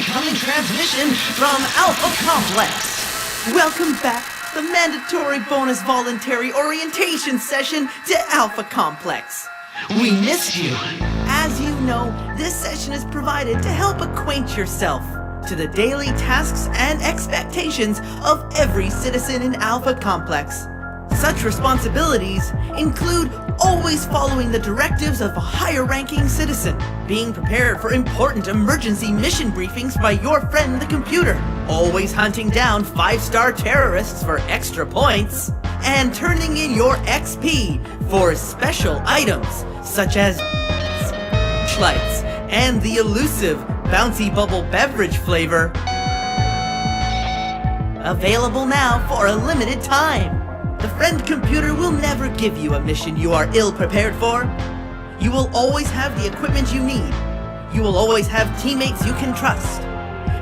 incoming transmission from Alpha Complex. Welcome back, the mandatory bonus voluntary orientation session to Alpha Complex. We missed you. As you know, this session is provided to help acquaint yourself to the daily tasks and expectations of every citizen in Alpha Complex. Such responsibilities include always following the directives of a higher-ranking citizen, being prepared for important emergency mission briefings by your friend the computer, always hunting down 5-star terrorists for extra points, and turning in your XP for special items such as lights and the elusive Bouncy Bubble beverage flavor. Available now for a limited time. The friend computer will never give you a mission you are ill-prepared for. You will always have the equipment you need. You will always have teammates you can trust.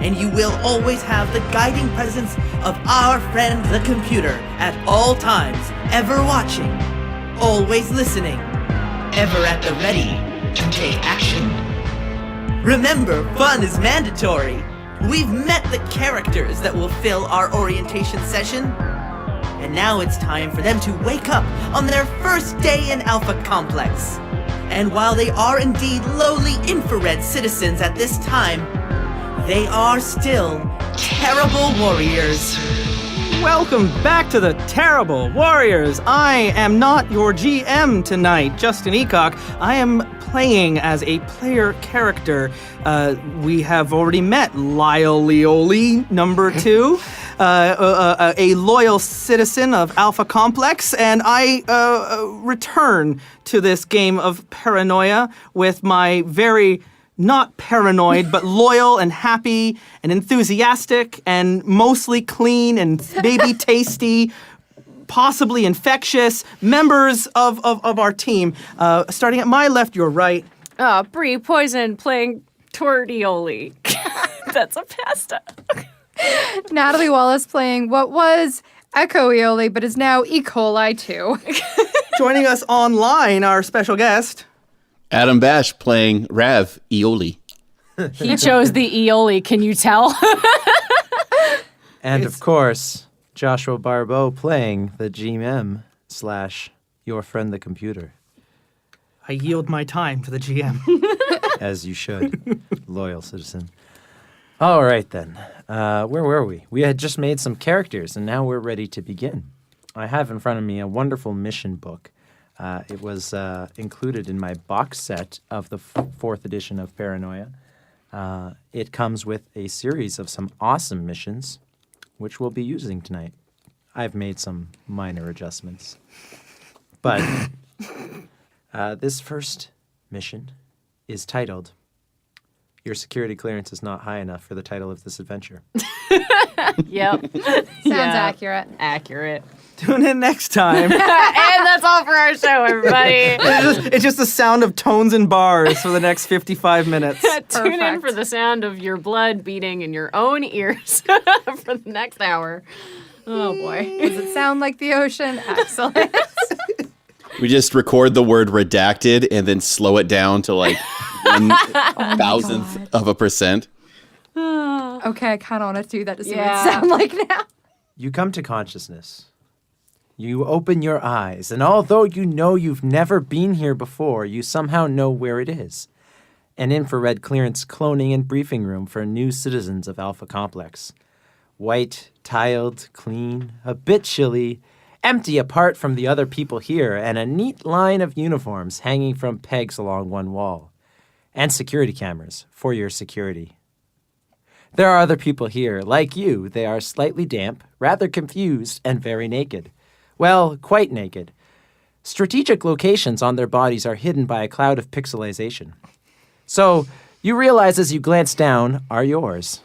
And you will always have the guiding presence of our friend the computer at all times, ever watching, always listening, ever at the ready to take action. Remember, fun is mandatory. We've met the characters that will fill our orientation session. And now it's time for them to wake up on their first day in Alpha Complex. And while they are indeed lowly infrared citizens at this time, they are still terrible warriors. Welcome back to the Terrible Warriors. I am not your GM tonight, Justin Ecock. I am playing as a player character. We have already met Lyle Leoli, number 2. A loyal citizen of Alpha Complex, and I return to this game of Paranoia with my very not paranoid, but loyal and happy and enthusiastic and mostly clean and maybe tasty, possibly infectious members of our team. Starting at my left, your right. Brie Poisonne playing tortioli. That's a pasta. Natalie Wallace playing what was Ecoioli, but is now E. coli too. Joining us online, our special guest. Adam Bash playing Rav Eoli. He chose the Eoli, can you tell? And of course, Joshua Barbeau playing the GM / your friend the computer. I yield my time to the GM. As you should, loyal citizen. All right, then. Where were we? We had just made some characters, and now we're ready to begin. I have in front of me a wonderful mission book. It was included in my box set of the 4th edition of Paranoia. It comes with a series of some awesome missions, which we'll be using tonight. I've made some minor adjustments. But this first mission is titled, Your Security Clearance is Not High Enough for the Title of This Adventure. Yep. Sounds accurate. Accurate. Tune in next time. And that's all for our show, everybody. It's just the sound of tones and bars for the next 55 minutes. Tune in for the sound of your blood beating in your own ears for the next hour. Oh, boy. Does it sound like the ocean? Excellent. We just record the word redacted and then slow it down to like 1,000th of a percent. Okay, I kind of want to do that to see what Yeah. it sound like now. You come to consciousness. You open your eyes, and although you know you've never been here before, you somehow know where it is. An infrared clearance cloning and briefing room for new citizens of Alpha Complex. White, tiled, clean, a bit chilly, empty apart from the other people here, and a neat line of uniforms hanging from pegs along one wall. And security cameras for your security. There are other people here, like you. They are slightly damp, rather confused, and very naked. Well, quite naked. Strategic locations on their bodies are hidden by a cloud of pixelization. So, you realize as you glance down, are yours.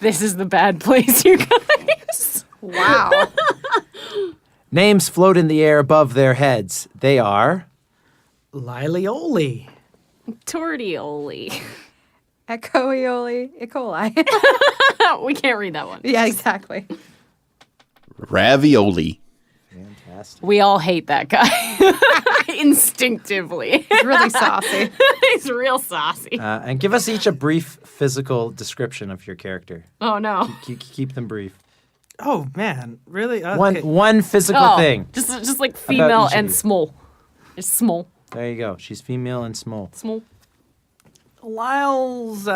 This is the bad place, you guys. Wow. Names float in the air above their heads. They are... Lilioli. Tortioli. Ecoioli, E. coli. We can't read that one. Yeah, exactly. Ravioli. podcast. We all hate that guy instinctively. He's really saucy. He's real saucy. And give us each a brief physical description of your character. Oh no. Keep them brief. Oh man, really? Okay. One physical thing. Just like female each of and you. small. It's small. There you go. She's female and small. Small. Lyle's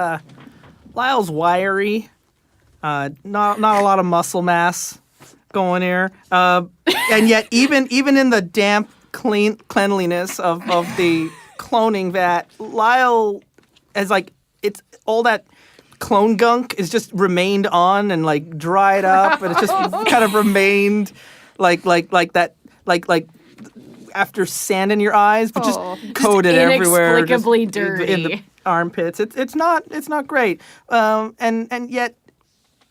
wiry. Not a lot of muscle mass going here. And yet even in the damp cleanliness of the cloning vat, Lyle is like it's all that clone gunk is just remained on and like dried up and it's just kind of remained like that like after sand in your eyes, but just coated everywhere. Inexplicably just dirty. in the armpits. It's not great. And yet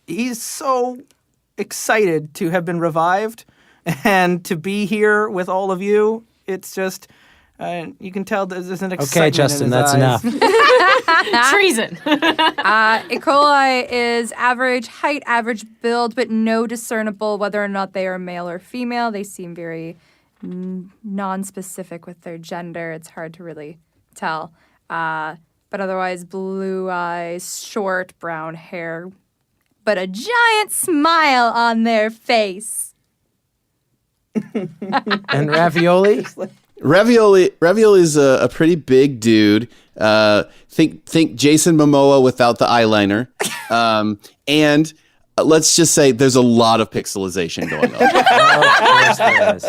he's so excited to have been revived and to be here with all of you. It's just you can tell there's an excitement. Okay, Justin, in his that's eyes. enough. Treason. E. coli is average height, average build, but no discernible whether or not they are male or female. They seem very non-specific with their gender. It's hard to really tell. But otherwise, blue eyes, short brown hair, but a giant smile on their face. And Ravioli? Ravioli's a pretty big dude. Think Jason Momoa without the eyeliner. And let's just say there's a lot of pixelization going on. Of course there is.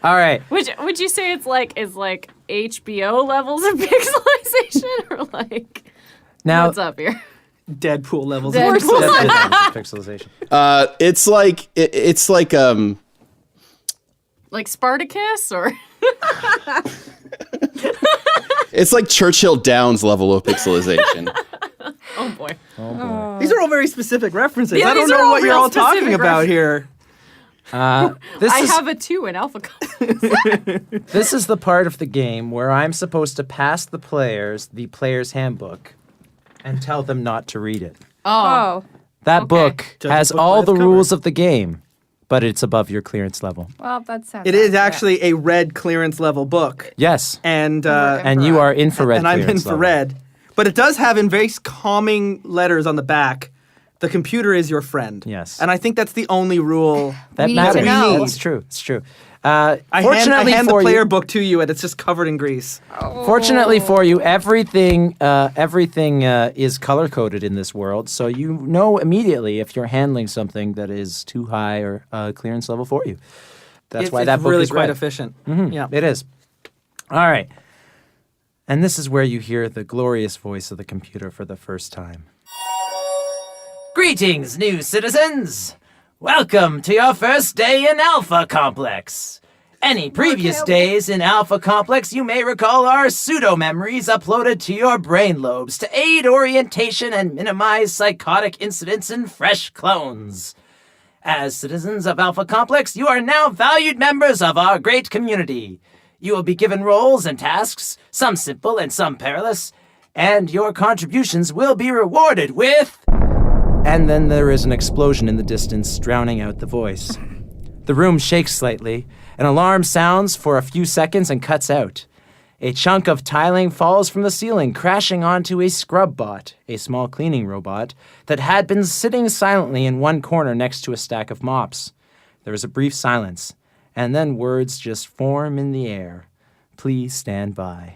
All right. Would you say it's like HBO levels of pixelization or like Now, what's up here? Deadpool levels. Deadpool. pixelization. It's like Like Spartacus or it's like Churchill Downs level of pixelization. oh boy. These are all very specific references. Yeah, I don't these are know all what you're real all talking specific about here. I have a 2 in Alpha Complex. This is the part of the game where I'm supposed to pass the player's handbook and tell them not to read it. Oh, That Okay. book Judge has the book by all its the cover. rules of the game, but it's above your clearance level. well, that sounds It is accurate. actually a red clearance level book. Yes. And And you are infrared and I'm clearance level. infrared. But it does have in very calming letters on the back, the computer is your friend. Yes. And I think that's the only rule. That We need to matters. know. It's true. It's true. I Fortunately hand the for player you, book to you and it's just covered in grease. fortunately for you, everything is color coded in this world, so you know immediately if you're handling something that is too high or clearance level for you. That's why it's that book really is quite red. efficient. Yeah. It is. All right. And this is where you hear the glorious voice of the computer for the first time. Greetings, new citizens! Welcome to your first day in Alpha Complex. Any previous days in Alpha Complex, you may recall our pseudo-memories uploaded to your brain lobes to aid orientation and minimize psychotic incidents in fresh clones. As citizens of Alpha Complex, you are now valued members of our great community. You will be given roles and tasks, some simple and some perilous, and your contributions will be rewarded with... And then there is an explosion in the distance, drowning out the voice. The room shakes slightly. An alarm sounds for a few seconds and cuts out. A chunk of tiling falls from the ceiling, crashing onto a scrub bot, a small cleaning robot, that had been sitting silently in one corner next to a stack of mops. There is a brief silence, and then words just form in the air. Please stand by.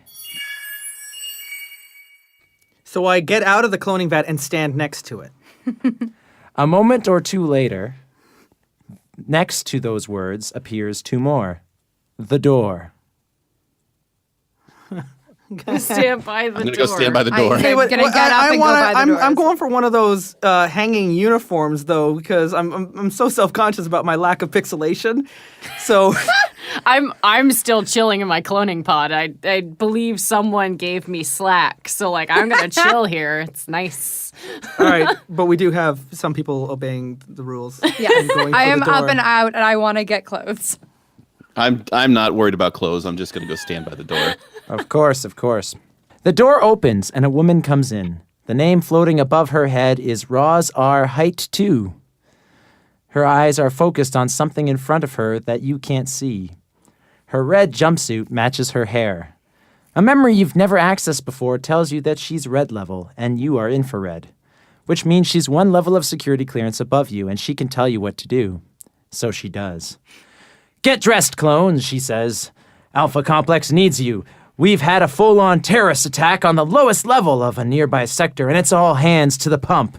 So I get out of the cloning vat and stand next to it. A moment or two later, next to those words appears two more. The door. Stand by the I'm gonna door. go stand by the door. I'm gonna get up and go by the I'm doors. going for one of those hanging uniforms though, because I'm so self-conscious about my lack of pixelation. So I'm still chilling in my cloning pod. I believe someone gave me slack, so like I'm gonna chill here. It's nice. all right, but we do have some people obeying the rules. Yes, and going for I am the door. up and out, and I want to get clothes. I'm not worried about clothes. I'm just gonna go stand by the door. Of course, of course. The door opens and a woman comes in. The name floating above her head is Roz R. Height 2. Her eyes are focused on something in front of her that you can't see. Her red jumpsuit matches her hair. A memory you've never accessed before tells you that she's red level and you are infrared, which means she's one level of security clearance above you and she can tell you what to do. So she does. "Get dressed, clones," she says. "Alpha Complex needs you. We've had a full-on terrorist attack on the lowest level of a nearby sector, and it's all hands to the pump.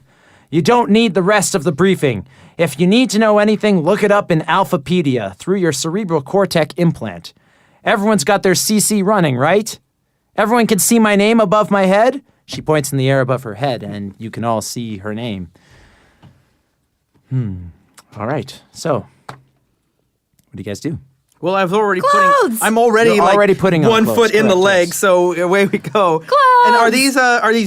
You don't need the rest of the briefing. If you need to know anything, look it up in Alphapedia through your cerebral cortex implant. Everyone's got their CC running, right? Everyone can see my name above my head?" She points in the air above her head, and you can all see her name. All right, so what do you guys do? Well, I'm already Clothes! You're You're already putting on one clothes, foot in the correct, leg, yes. so away we go. Clothes! And are these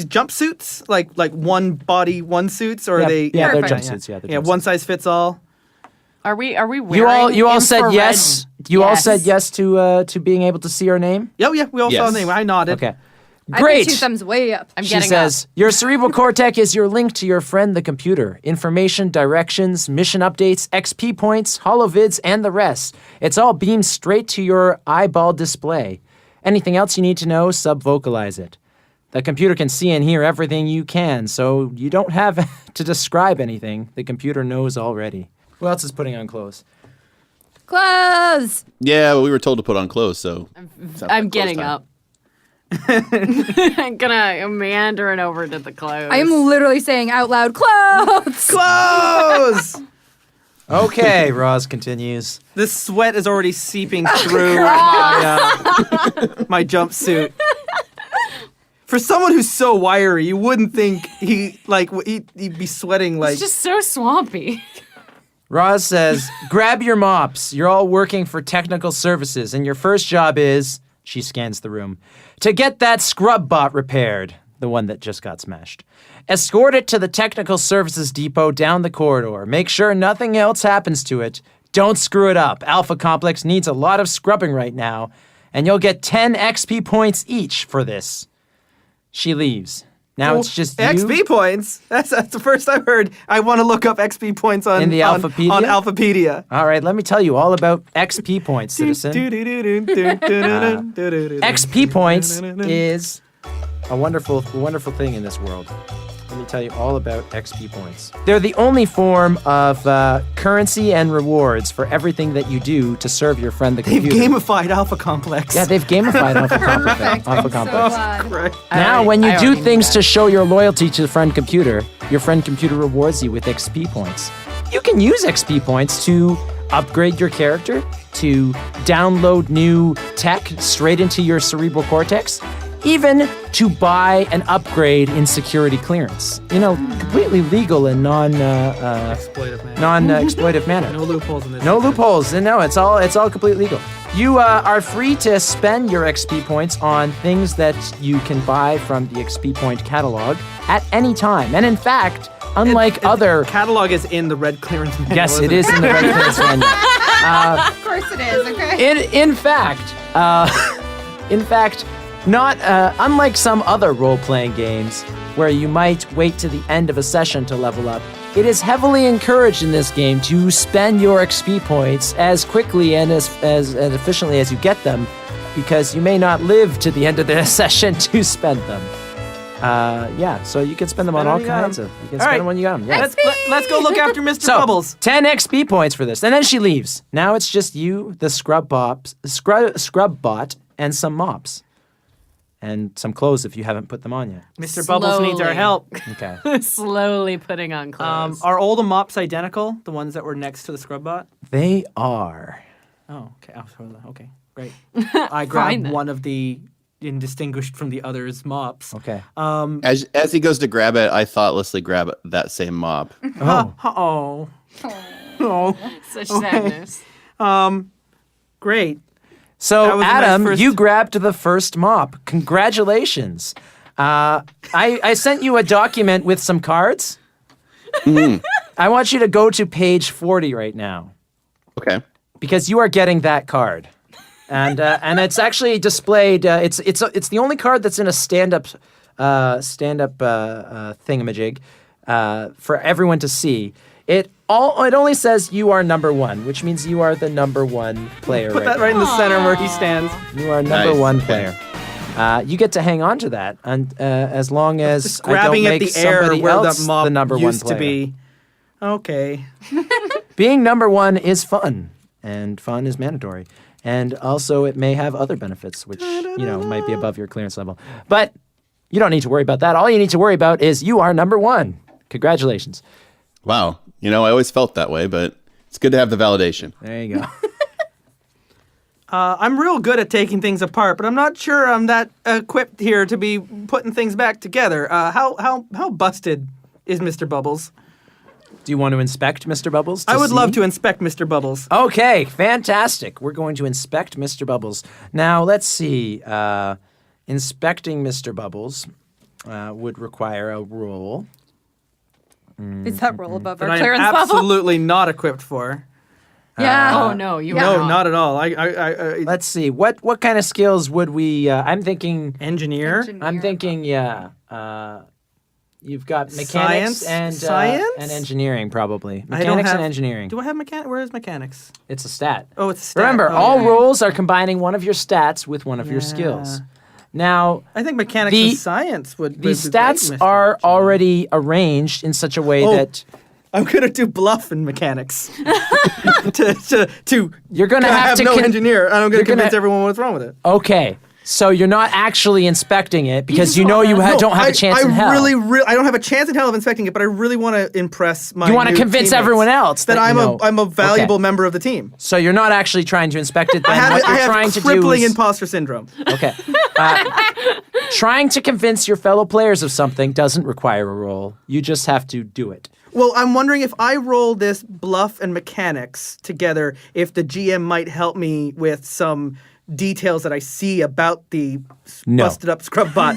jumpsuits like one body one suits, or are they? Yeah, they're Perfect. jumpsuits. Yeah, they're Yeah, jumpsuits. one size fits all. Are we wearing You all said infrared- yes. You all said yes to being able to see her name. Yeah, we all saw Yes. the name. I nodded. Okay, I great. put 2 thumbs way up. I'm She getting says, up. "Your cerebral cortex is your link to your friend, the computer. Information, directions, mission updates, XP points, holovids, and the rest. It's all beamed straight to your eyeball display. Anything else you need to know, sub-vocalize it. The computer can see and hear everything you can, so you don't have to describe anything. The computer knows already." Who else is putting on clothes? Clothes! Yeah, well, we were told to put on clothes, so. sounds like I'm clothes getting time. up. I'm gonna meandering over to the clothes. I am literally saying out loud, clothes! Clothes. Okay, Roz continues. The sweat is already seeping through my jumpsuit. For someone who's so wiry, you wouldn't think he'd be sweating like. It's just so swampy. Roz says, "Grab your mops. You're all working for technical services, and your first job is," she scans the room, "to get that scrub bot repaired," the one that just got smashed. "Escort it to the technical services depot down the corridor. Make sure nothing else happens to it. Don't screw it up. Alpha Complex needs a lot of scrubbing right now, and you'll get 10 XP points each for this." She leaves. Now it's just you. XP points. That's the first I've heard. I want to look up XP points on In the on Alphapedia? on Alphapedia. All right, let me tell you all about XP points, citizen. XP points is a wonderful thing in this world. Let me tell you all about XP points. They're the only form of currency and rewards for everything that you do to serve your friend the They've computer. gamified Alpha Complex. Yeah, they've gamified Alpha Complex. Perfect. Alpha I'm so Complex. glad. Right. Now, I when you do already knew things that. to show your loyalty to the friend computer, your friend computer rewards you with XP points. You can use XP points to upgrade your character, to download new tech straight into your cerebral cortex, even to buy an upgrade in security clearance. You know, completely legal and Exploitive man. non-exploitive manner. No loopholes in this. No loopholes. No, it's all completely legal. You are free to spend your XP points on things that you can buy from the XP point catalog at any time. And in fact, unlike other, Catalog is in the red clearance manual. yes, isn't it is in the red clearance menu. Of course it is, okay? In fact, not unlike some other role-playing games where you might wait to the end of a session to level up. It is heavily encouraged in this game to spend your XP points as quickly and as efficiently as you get them, because you may not live to the end of the session to spend them. So you can spend them on Spend all when you got kinds 'em. of. You can All spend right. them when you got them. Yeah. Let's go look after Mr. So, Bubbles. 10 XP points for this. And then she leaves. Now it's just you, the scrub bot, and some mops. And some clothes if you haven't put them on yet. Mr. Bubbles needs our Slowly. help. Okay. Slowly putting on clothes. Are all the mops identical? The ones that were next to the scrub bot? They are. Oh, okay. Okay, great. I grabbed then. one of the indistinguished from the others mops. Okay. As he goes to grab it, I thoughtlessly grab that same mop. Oh. Oh. Such sadness. Great. So, That was my Adam, first- you grabbed the first mop. Congratulations. I sent you a document with some cards. I want you to go to page 40 right now, Okay. because you are getting that card. And it's actually displayed. It's the only card that's in a stand-up thingamajig for everyone to see. It only says you are number one, which means you are the number one player. Put that right in the center where he stands. You are number Nice. one Okay. player. You get to hang on to that, and as long as Just I don't grabbing at make the air somebody where else the mob the number one used player. to be. Okay. Being number one is fun, and fun is mandatory. And also, it may have other benefits, which, might be above your clearance level. But you don't need to worry about that. All you need to worry about is you are number one. Congratulations. Wow. I always felt that way, but it's good to have the validation. There you go. I'm real good at taking things apart, but I'm not sure I'm that equipped here to be putting things back together. How busted is Mr. Bubbles? Do you want to inspect Mr. Bubbles? I would love see? to inspect Mr. Bubbles. Okay, fantastic. We're going to inspect Mr. Bubbles. Now, let's see. Inspecting Mr. Bubbles would require a roll. Is that roll above That our I am clearance level? absolutely not equipped for. Yeah. Oh no, you No, are not at all. I Let's see. What kind of skills would we? I'm thinking. engineer. I'm thinking. Yeah. You've got mechanics Science? and engineering probably. I don't Mechanics have- and engineering. Do I have mechanics? Where is mechanics? It's a stat. Oh, it's a stat. Remember, Oh, all yeah. rolls are combining one of your stats with one of your skills. Now, I think mechanics The- and science would. the would be stats great, Mr. are Engineer. already arranged in such a way Oh. that I'm gonna do bluff in mechanics. to you're going to have to no con- engineer, and I'm you're gonna gonna- convince everyone what's wrong with it. Okay. So you're not actually inspecting it because just you know wanna- don't have a chance in hell. I don't have a chance in hell of inspecting it, but I really want to impress my. You wanna new convince teammates everyone else that that, you know- I'm a valuable Okay. member of the team. So you're not actually trying to inspect it. Then I what you're have trying to do crippling is imposter syndrome. okay. Trying to convince your fellow players of something doesn't require a roll. You just have to do it. Well, I'm wondering if I roll this bluff and mechanics together, if the GM might help me with some details that I see about the No. busted up scrub bot.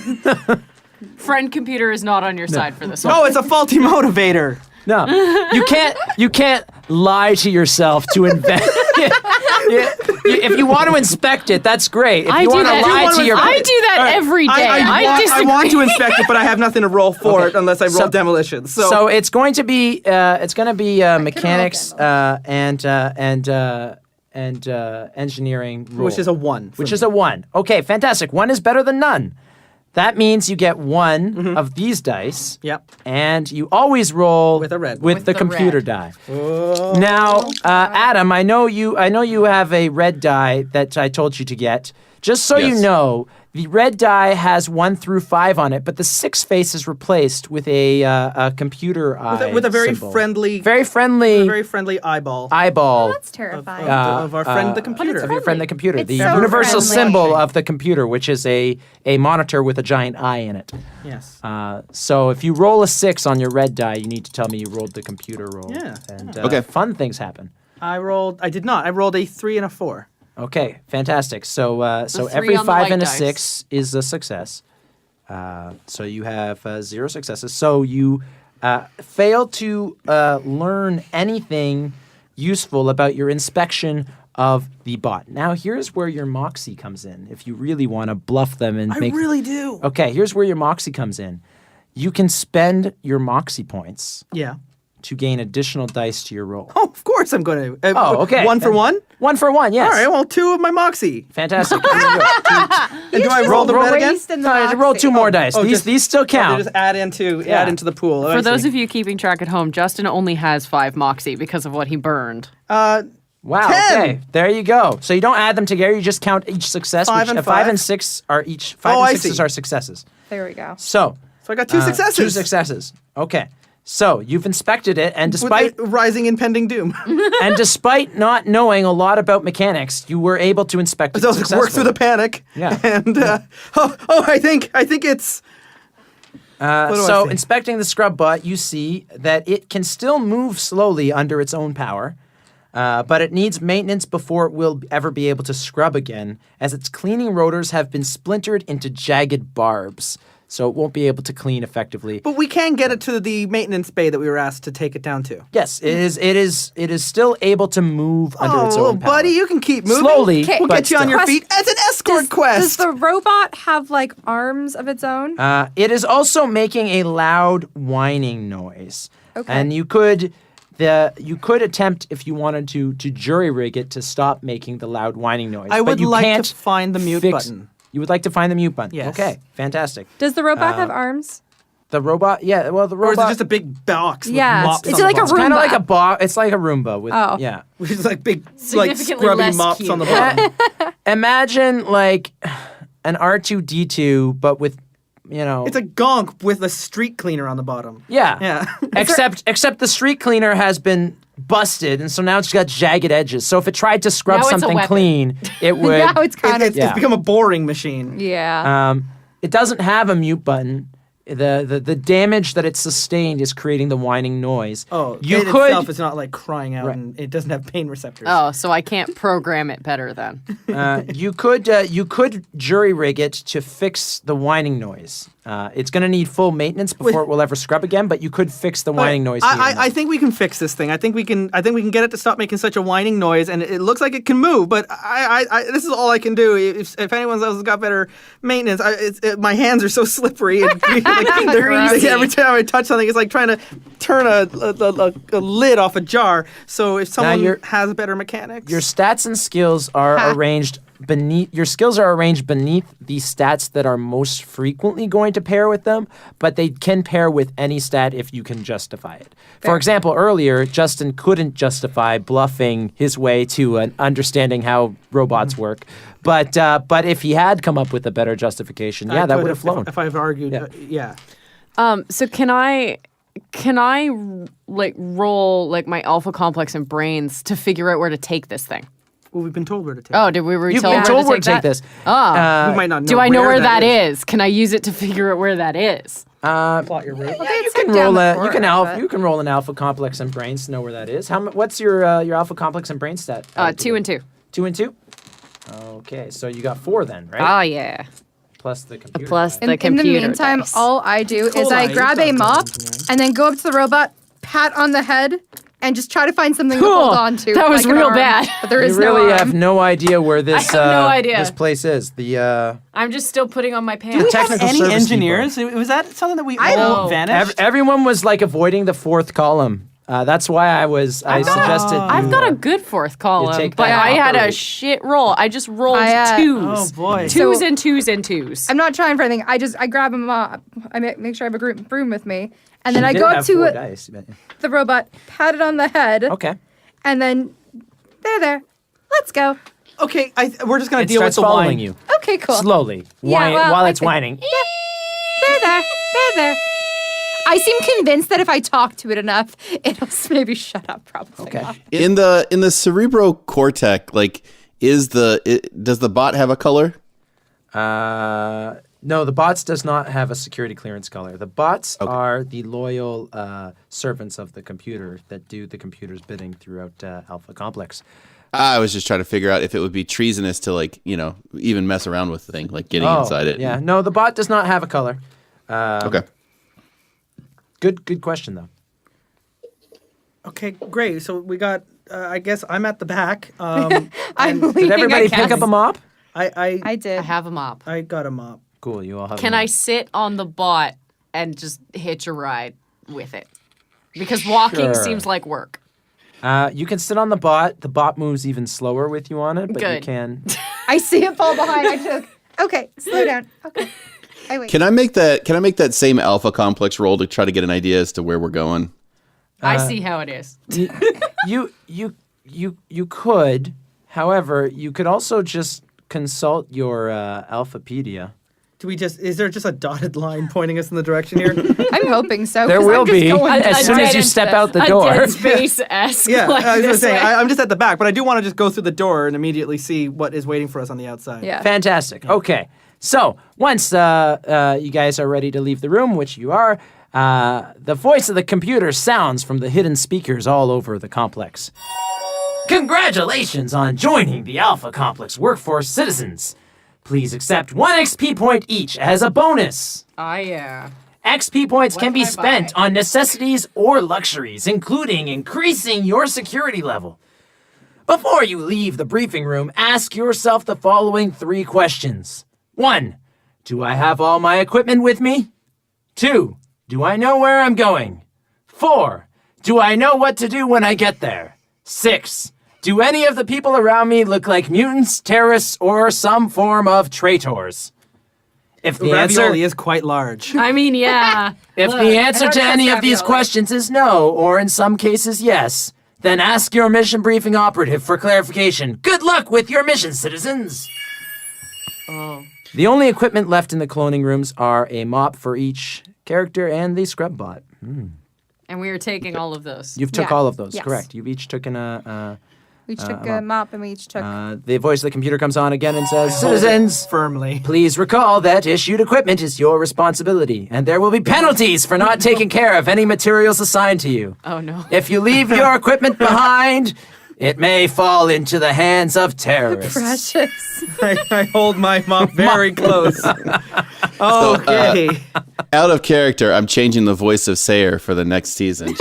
Friend computer is not on your side for this one. Oh, it's a faulty motivator. No, you can't lie to yourself to invent. If you want to inspect it, that's great. If I you do want to that. lie to your, I do that every day. I disagree. I want to inspect it, but I have nothing to roll for it unless I roll So- demolition. So it's going to be mechanics and engineering roll, which is a 1. which is a 1. Okay, fantastic. 1 is better than none. That means you get one of these dice. Yep. And you always roll With a red. with With the the computer red. die. Now, Adam, I know you have a red die that I told you to get. Just so you Yes. know, the red die has 1 through 5 on it, but the 6 face is replaced with a computer eye with a very symbol. friendly, very friendly very friendly eyeball eyeball That's terrifying. of our friend the computer. of your friend the computer. It's The so universal friendly. symbol of the computer, which is a monitor with a giant eye in it. Yes. So if you roll a 6 on your red die, you need to tell me you rolled the computer roll. Yeah. And Okay. fun things happen. I did not. I rolled a 3 and a 4. Okay, fantastic. So so three every on the 5 white and a dice. 6 is a success. So you have 0 successes. So you fail to learn anything useful about your inspection of the bot. Now here's where your moxie comes in. If you really want to bluff them and I make really do. Okay, here's where your moxie comes in. You can spend your moxie points Yeah. to gain additional dice to your roll. Oh, of course I'm going to. Oh, okay. 1 for 1? 1 for 1, yes. All right, well, 2 of my moxie. Fantastic. And do I roll the red again? No, roll 2 more dice. Oh, these still They count. just add into the pool. For those of you keeping track at home, Justin only has 5 moxie because of what he burned. Wow. 10. Okay. There you go. So you don't add them together. You just count each success. 5 and 5 5. and 6 are each. 5 Oh, I and 6s see. are successes. There we go. So So I got 2 successes. 2 successes. Okay. So you've inspected it, and despite With rising impending doom. despite not knowing a lot about mechanics, you were able to inspect it So successfully. work through the panic. Yeah. And I think it's. What do I So see? inspecting the scrub bot, you see that it can still move slowly under its own power, but it needs maintenance before it will ever be able to scrub again, as its cleaning rotors have been splintered into jagged barbs, so it won't be able to clean effectively. But we can get it to the maintenance bay that we were asked to take it down to. Yes, it is still able to move under its Oh, own power. buddy, you can keep moving. Slowly, Okay. We'll but get you on your still. feet. It's an escort quest. Does the robot have like arms of its own? It is also making a loud whining noise. Okay. And you could You could attempt, if you wanted to jury rig it to stop making the loud whining noise. I but would you like can't to find the mute button. You would like to find the mute button? Yes. Okay, fantastic. Does the robot have arms? The robot, yeah. Well, the Or robot. is it just a big box? With Yeah, mops it's on like the a bottom? kind of Roomba. like a box. It's like a Roomba with Oh. yeah. Which is like big, like Significantly scrubby less mops cute. on the bottom. Imagine like an R2D2, but with It's a gonk with a street cleaner on the bottom. yeah. Yeah. Except the street cleaner has been busted, and so now it's got jagged edges. So if it tried to scrub Now it's a something weapon. clean, it would. Now it's kind of It's Yeah. become a boring machine. yeah. It doesn't have a mute button. The damage that it sustained is creating the whining noise. Oh, you it could itself is not like crying out, and it doesn't have pain receptors. Oh, so I can't program it better then. you could jury rig it to fix the whining noise. It's going to need full maintenance before it will ever scrub again, but you could fix the whining noise. I think we can fix this thing. I think we can get it to stop making such a whining noise, and it looks like it can move. But this is all I can do. If anyone else has got better maintenance, my hands are so slippery. And, Greasy. every time I touch something, it's like trying to turn a lid off a jar. So if someone has better mechanics, Your stats and skills are arranged beneath. Your skills are arranged beneath the stats that are most frequently going to pair with them, but they can pair with any stat if you can justify it. For example, earlier Justin couldn't justify bluffing his way to an understanding how robots work, but if he had come up with a better justification, that would have flown. If I've argued, yeah. So can I like roll like my alpha complex and brains to figure out where to take this thing? Well, we've been told where to take. Oh, did we You've tell been where told to where take to take that? this. Oh. We might not know. Do I know where that is? Can I use it to figure out where that is? Plot your route. You can roll you can roll an alpha complex and brains to know where that is. What's your alpha complex and brain stat? 2 and 2. 2 and 2. Okay, so you got 4 then, right? Oh yeah. Plus the computer. Plus die. the In the computer meantime, dice. all I do is Hold I on, grab you've a done mop engineering. and then go up to the robot, pat on the head, and just try to find something to Cool. hold on to. That was like an real arm. bad. But there is You really no arm. have no idea where this have no idea. this place is. The I'm just still putting on my pants. technical Any service engineers? Was that something that we all don't. vanished? everyone was like avoiding the 4th column. That's why I suggested. I've got a good 4th column, take but that I had a operate. shit roll. I just rolled I, 2s. Oh, boy. Twos So- and 2s and 2s. I'm not trying for anything. I grab a mop. I make sure I have a broom with me. And then I Did go up have to 4 it, dice, but- the robot, pat it on the head, Okay. and then there. Let's go. Okay, we're just gonna It deal with starts the following wine. you Okay, cool. slowly Yeah, well, while I it's think- whining. There. I seem convinced that if I talk to it enough, it'll maybe shut up. Probably. Okay. not. In the cerebro cortex, like, does the bot have a color? No, the bots does not have a security clearance color. The bots are the loyal servants of the computer that do the computer's bidding throughout Alpha Complex. I was just trying to figure out if it would be treasonous to, like, even mess around with the thing, like getting inside it. Yeah, no, the bot does not have a color. Okay. Good question though. Okay, great. So we got. I guess I'm at the back. I'm leaving. Did everybody pick up a mop? I did. I have a mop. I got a mop. Cool, you all have. Can a I mop. sit on the bot and just hitch a ride with it? Because walking Sure. seems like work. You can sit on the bot. The bot moves even slower with you on it, but you Good. can. I see it fall behind. I just okay. Slow down. Okay. I wait. Can I make that same alpha complex roll to try to get an idea as to where we're going? I see how it is. You could. However, you could also just consult your Alphapedia. Is there just a dotted line pointing us in the direction here? I'm hoping so. There 'cause will I'm just be. going As soon as you step out the a door. Dead Space-esque. Yeah, like I was gonna this say way. I'm just at the back, but I do want to just go through the door and immediately see what is waiting for us on the outside. Yeah. Fantastic. Okay. So once you guys are ready to leave the room, which you are, the voice of the computer sounds from the hidden speakers all over the complex. Congratulations on joining the Alpha Complex workforce, citizens. Please accept 1 XP point each as a bonus. Oh, yeah. XP points can be can I spent on necessities or luxuries, including increasing your security level. Before you leave the briefing room, ask yourself the following 3 questions. 1. Do I have all my equipment with me? 2. Do I know where I'm going? 4. Do I know what to do when I get there? 6. Do any of the people around me look like mutants, terrorists, or some form of traitors? If the answer Ravioli is quite large. I mean, yeah. If the answer to any of these questions is no, or in some cases yes, then ask your mission briefing operative for clarification. Good luck with your mission, citizens! Oh. The only equipment left in the cloning rooms are a mop for each character and the scrub bot. And we are taking all of those. You've took Yeah. all of those, Yes. correct. You've each taken We each took a mop and we each took. the voice of the computer comes on again and says, Citizens, Firmly. please recall that issued equipment is your responsibility, and there will be penalties for not taking care of any materials assigned to you. Oh, no. If you leave your equipment behind, it may fall into the hands of terrorists. Precious. I hold my mom very close. Okay. Out of character, I'm changing the voice of Sayer for the next season.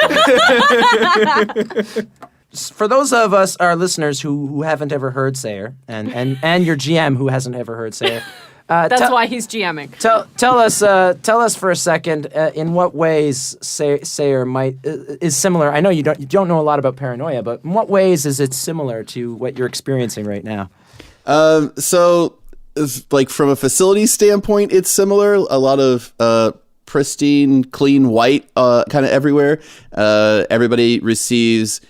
For those of us, our listeners who haven't ever heard Sayer, and your GM who hasn't ever heard Sayer, That's why he's GMing. tell us for a second in what ways Sayer is similar. I know you don't know a lot about Paranoia, but in what ways is it similar to what you're experiencing right now? So, like from a facility standpoint, it's similar. A lot of pristine, clean white kind of everywhere. Everybody receives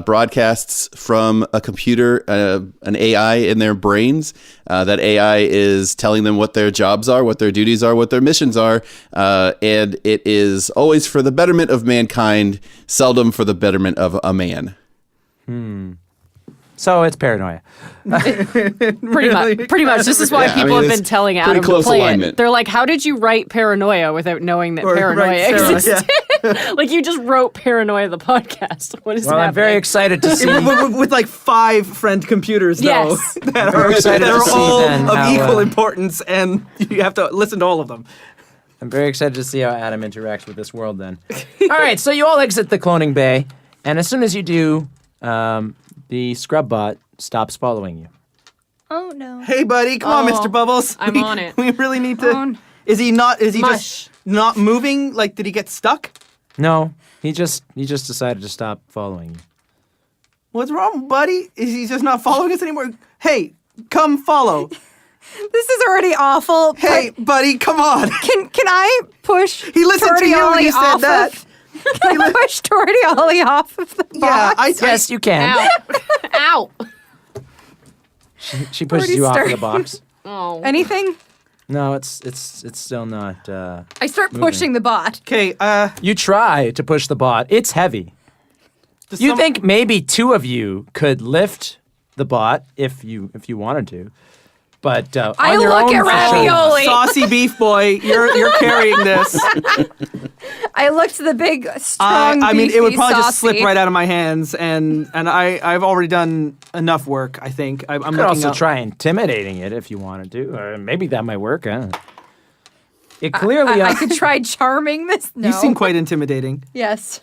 broadcasts from a computer, an AI in their brains. That AI is telling them what their jobs are, what their duties are, what their missions are. And it is always for the betterment of mankind, seldom for the betterment of a man. So it's Paranoia. Pretty much. This is why Yeah, I people mean, have it's been telling pretty Adam to close play alignment. it. They're like, how did you write Paranoia without knowing that Or Paranoia write Sarah, existed? Like, you just wrote Paranoia the podcast. What is Well, happening? I'm very excited to see. with like 5 friend computers, though, Yes. that are, excited that to are see all then of how, equal importance, and you have to listen to all of them. I'm very excited to see how Adam interacts with this world then. All right, so you all exit the cloning bay, and as soon as you do, the scrub bot stops following you. Oh no. Hey, buddy, come on, Oh, Mr. Bubbles. I'm on it. We really need to. Oh, Is he not? Is he Mush. just not moving? Like, did he get stuck? No, he just decided to stop following you. What's wrong, buddy? Is he just not following us anymore? Hey, come follow. This is already awful. Hey, buddy, come on. Can I push? He listened to you when Tortioli you said off that. Of, can I push Tortioli off of the Yeah, box? Yes, you can. Ow. Ow. She pushes Already you off of the started. box. Oh. Anything? No, it's still not. I start pushing the bot. Okay, You try to push the bot. It's heavy. You think maybe 2 of you could lift the bot if you wanted to, but I on your look own at for sure. Ravioli. saucy beef boy, you're carrying this. I looked at the big, strong, I mean, it would probably just slip saucy. right out of my hands, and I've already done enough work. I think I'm You could looking also up. try intimidating it if you wanted to, or maybe that might work. It clearly. I could try charming this. No. You seem quite intimidating. Yes.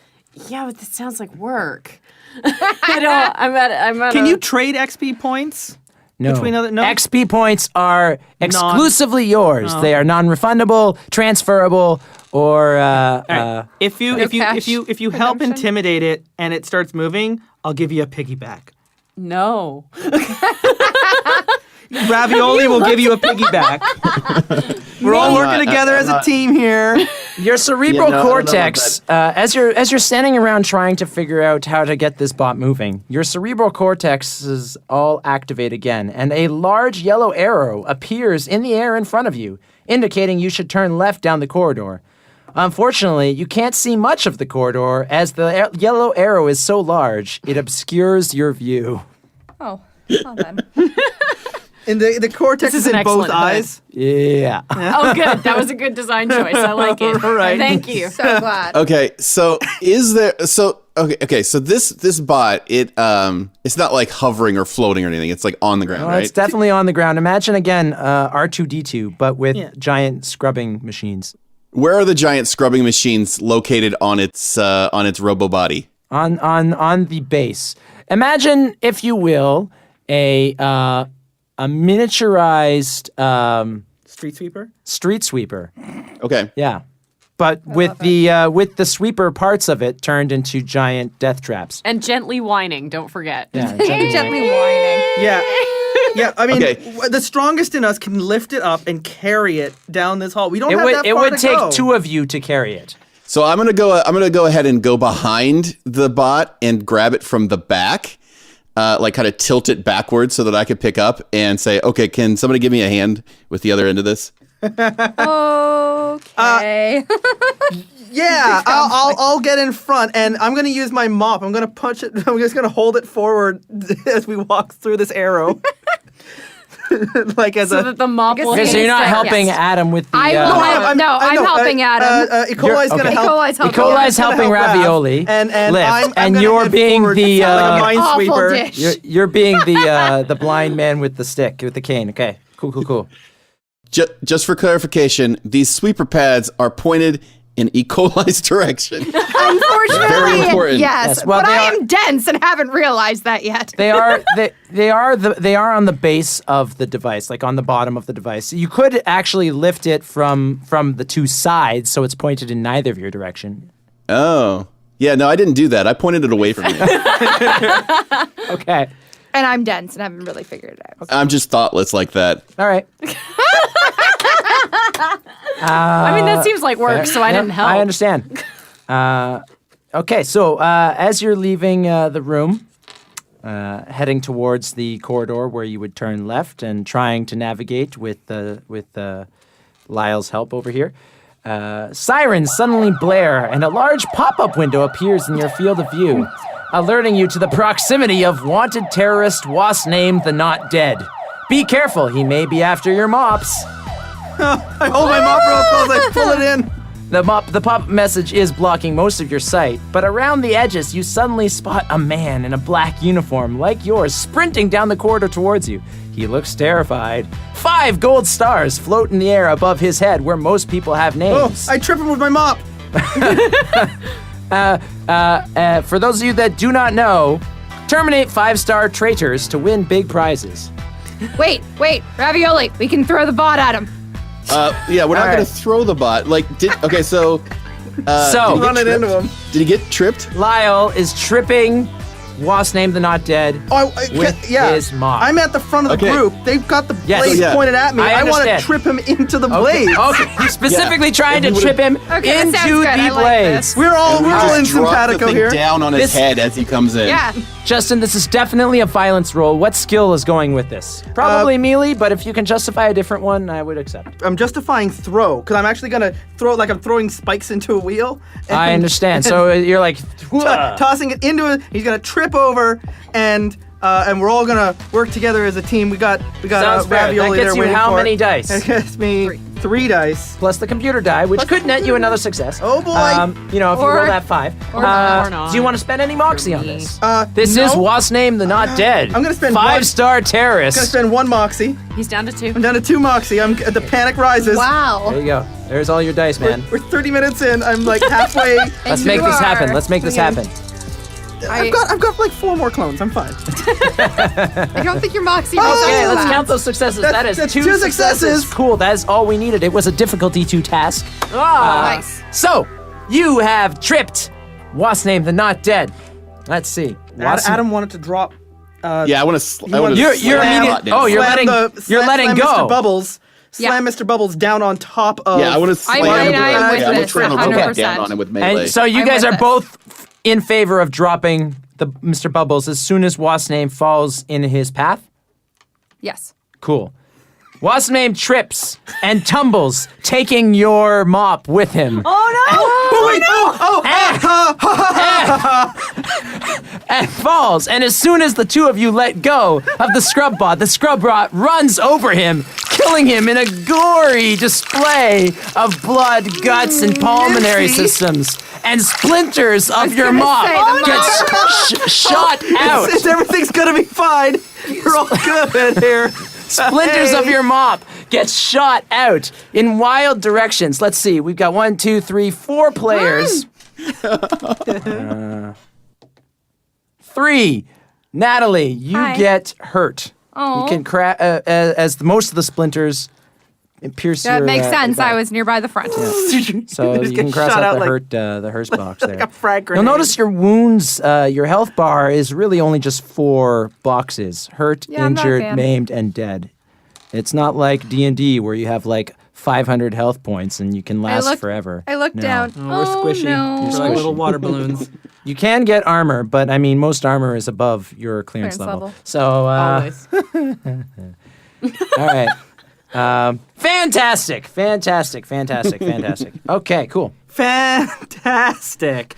Yeah, but this sounds like work. I don't. I'm at. Can you trade XP points? No. Between other- no? XP points are exclusively yours. They are non-refundable, transferable, or If you cash help redemption? intimidate it and it starts moving, I'll give you a piggyback. No. Ravioli will give you a piggyback. We're all working together as a team here. your cerebral Yeah, no, I don't know about cortex. As you're standing around trying to figure out how to get this bot moving, your cerebral cortexes all activate again, and a large yellow arrow appears in the air in front of you, indicating you should turn left down the corridor. Unfortunately, you can't see much of the corridor as the yellow arrow is so large it obscures your view. Oh. Well then. And the cortex This is is an in both excellent hood. eyes. Yeah. Oh, good. That was a good design choice. I like it. Right. Thank you. So glad. Okay, so so this bot, it's not like hovering or floating or anything. It's like on the ground, Well, right? it's definitely on the ground. Imagine again R2D2, but with giant scrubbing machines. Where are the giant scrubbing machines located on its robo body? On the base. Imagine, if you will, a miniaturized Street sweeper. street sweeper. Okay. Yeah. but with the sweeper parts of it turned into giant death traps. And gently whining, don't forget. Yeah, Gently whining. Yeah. Yeah, I mean, Okay. the strongest in us can lift it up and carry it down this hall. We don't It have would that it far would to take go. 2 of you to carry it. So I'm gonna go ahead and go behind the bot and grab it from the back, like kind of tilt it backwards so that I could pick up and say, "Okay, can somebody give me a hand with the other end of this?" Okay. Yeah, I'll get in front, and I'm gonna use my mop. I'm gonna punch it. I'm just gonna hold it forward as we walk through this arrow, like as So a. that the mop will Okay, hit so you're not us. helping Yes. Adam with the. I will help. I'm helping Adam. E. coli's gonna okay. help. E. coli's helping. E. coli's gonna helping help Rav, Ravioli and lift, I'm and gonna you're head being forward the like a Awful minesweeper. dish. you're being the blind man with the stick with the cane. Okay, cool. Just for clarification, these sweeper pads are pointed in E. coli's direction. Unfortunately, Very important. Yes, well, but they I are- am dense and haven't realized that yet. They are on the base of the device, like on the bottom of the device. You could actually lift it from the 2 sides, so it's pointed in neither of your direction. Oh. Yeah, no, I didn't do that. I pointed it away from me. Okay, And I'm dense and haven't really figured it out. I'm just thoughtless like that. all right. I mean, that seems like work, so I didn't help. I understand. Okay, so as you're leaving the room, heading towards the corridor where you would turn left and trying to navigate with Lyle's help over here, sirens suddenly blare and a large pop-up window appears in your field of view, alerting you to the proximity of wanted terrorist Wallace named the Not Dead. Be careful, he may be after your mops. I hold my mop real close. I pull it in. The pop message is blocking most of your sight, but around the edges you suddenly spot a man in a black uniform like yours sprinting down the corridor towards you. He looks terrified. 5 gold stars float in the air above his head where most people have Oh, names. I trip him with my mop. For those of you that do not know, terminate 5-star traitors to win big prizes. Wait, Ravioli, we can throw the bot at him. Yeah, we're not All going right. to throw the bot. So So, Run it into him. did he get tripped? Lyle is tripping Wallace named the Not Dead. Oh, With yeah. his mop. I'm at the front of the Okay. group. They've got the Yes. blades Yeah. pointed at me. I want to understand. trip him into the blades. Okay, he's specifically trying to If he trip him Okay, that sounds into good. I the like blades. this. We're all in Just drop the simpatico thing here. down on his This- head as he comes in. Yeah. Justin, this is definitely a violence roll. What skill is going with this? Probably melee, but if you can justify a different one, I would accept. I'm justifying throw because I'm actually gonna throw it like I'm throwing spikes into a wheel. I understand. So you're like, Tossing it into it. He's gonna trip over, and we're all gonna work together as a team. We got Sounds fair. Ravioli That gets there you waiting how for many it. dice? It gets me 3 dice. plus the computer die, which could net you another success. Oh, boy. If you Or- roll that 5. or not. Do you want to spend any moxie on me. this? This This is Wallace named the Not Dead. I'm gonna spend 5-star Gonna terrorist. spend 1 moxie. He's down to 2. I'm down to 2 moxie. The panic rises. Wow. There you go. There's all your dice, man. We're 30 minutes in. I'm like halfway. Let's And make you this happen. are Let's make this swinging. happen. I've got like 4 more clones. I'm fine. I don't think your moxie Oh, was Okay, up to let's that. count those successes. That's- That is that's 2 successes. Cool. That is all we needed. It was a difficulty 2 task. Nice. So, you have tripped Wallace named the Not Dead. Let's see. Wallace- Adam wanted to drop. Yeah, I want to. You're immediate- oh, you're letting go. Mr. Bubbles. Slam Yeah. Mr. Bubbles down on top of. Yeah, I want to I'm slam with the this, I'm gonna 100%. try to robot down on him with melee. And so you I'm guys with are this. both in favor of dropping the Mr. Bubbles as soon as Wallace's name falls in his path? Yes. Cool. Wallace's name trips and tumbles, taking your mop with him. And falls. And as soon as the 2 of you let go of the scrub bot runs over him, killing him in a gory display of blood, guts, and pulmonary systems. And splinters of your gonna mop say, the get shot out. Everything's gonna be fine. We're all good here. Splinters of your mop get shot out in wild directions. Let's see. We've got 1, 2, 3, 4 players. 3. Natalie, you Hi. get hurt. Aw. You can as most of the splinters pierce That your... makes sense. back. I was nearby the front. So Just you get can cross shot out out the Hearst box there. like a frag You'll grenade. notice your wounds, your health bar is really only just 4 boxes. Hurt, Yeah, I'm not a injured, fan. maimed, and dead. It's not like D&D where you have like 500 health points and you can last forever. I looked No. down. Oh, we're squishy. No. We're like little water balloons. You can get armor, but I mean, most armor is above your clearance Clearance level. level. So, Always. all right. Fantastic. Okay, cool. Fantastic.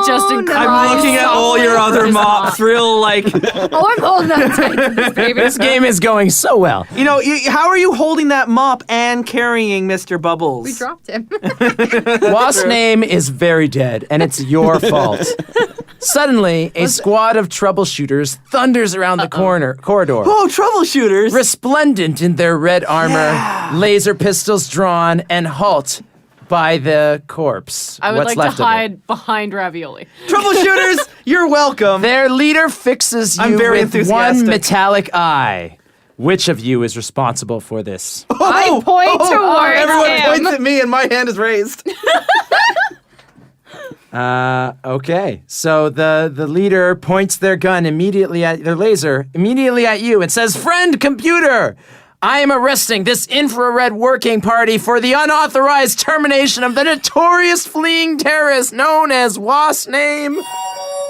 Justin no. cries I'm looking at all your softly other for his mops, mop. real like, Oh, I'm holding on tight to this baby. This game is going so well. you know, how are you holding that mop and carrying Mr. Bubbles? We dropped him. Wasp's name is very dead, and it's your fault. Suddenly, a squad of troubleshooters thunders around the corridor, Oh, troubleshooters. resplendent in their red armor, laser pistols drawn, and halt by the corpse. I would What's like left to of it. hide behind Ravioli. Troubleshooters, you're welcome. Their leader fixes you I'm very with one enthusiastic. metallic eye. Which of you is responsible for this? I point towards Everyone him. points at me and my hand is raised. Okay. So the leader points their gun immediately at their laser immediately at you and says, "Friend computer, I am arresting this infrared working party for the unauthorized termination of the notorious fleeing terrorist known as Wasp's name."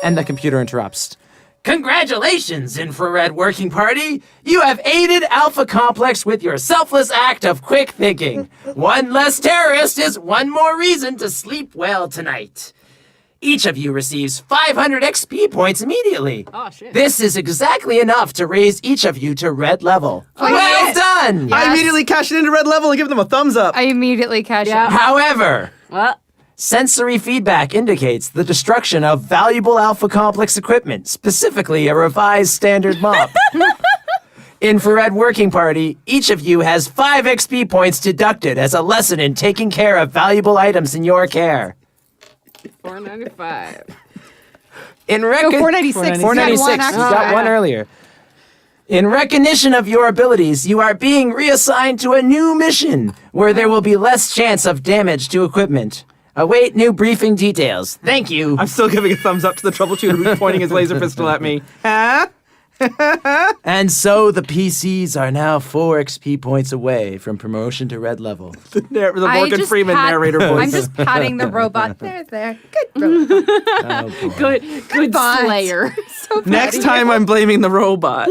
And the computer interrupts. Congratulations, Infrared Working Party! You have aided Alpha Complex with your selfless act of quick thinking. One less terrorist is one more reason to sleep well tonight. Each of you receives 500 XP points immediately. Oh, shit. This is exactly enough to raise each of you to red level. Well yes. done! I immediately cash it into red level and give them a thumbs up. I immediately catch Yeah. him. However, What? sensory feedback indicates the destruction of valuable Alpha Complex equipment, specifically a revised standard mop. Infrared Working Party, each of you has 5 XP points deducted as a lesson in taking care of valuable items in your care. 495. In Oh, 496. 496. You got one earlier. In recognition of your abilities, you are being reassigned to a new mission where there will be less chance of damage to equipment. Await new briefing details. Thank you. I'm still giving a thumbs up to the troubleshooter who's pointing his laser pistol at me. Huh? And so the PCs are now 4 XP points away from promotion to red level. The Morgan Freeman narrator voice. I'm just patting the robot. There. Good robot. Good Bye. slayer. So Next time I'm blaming the robot.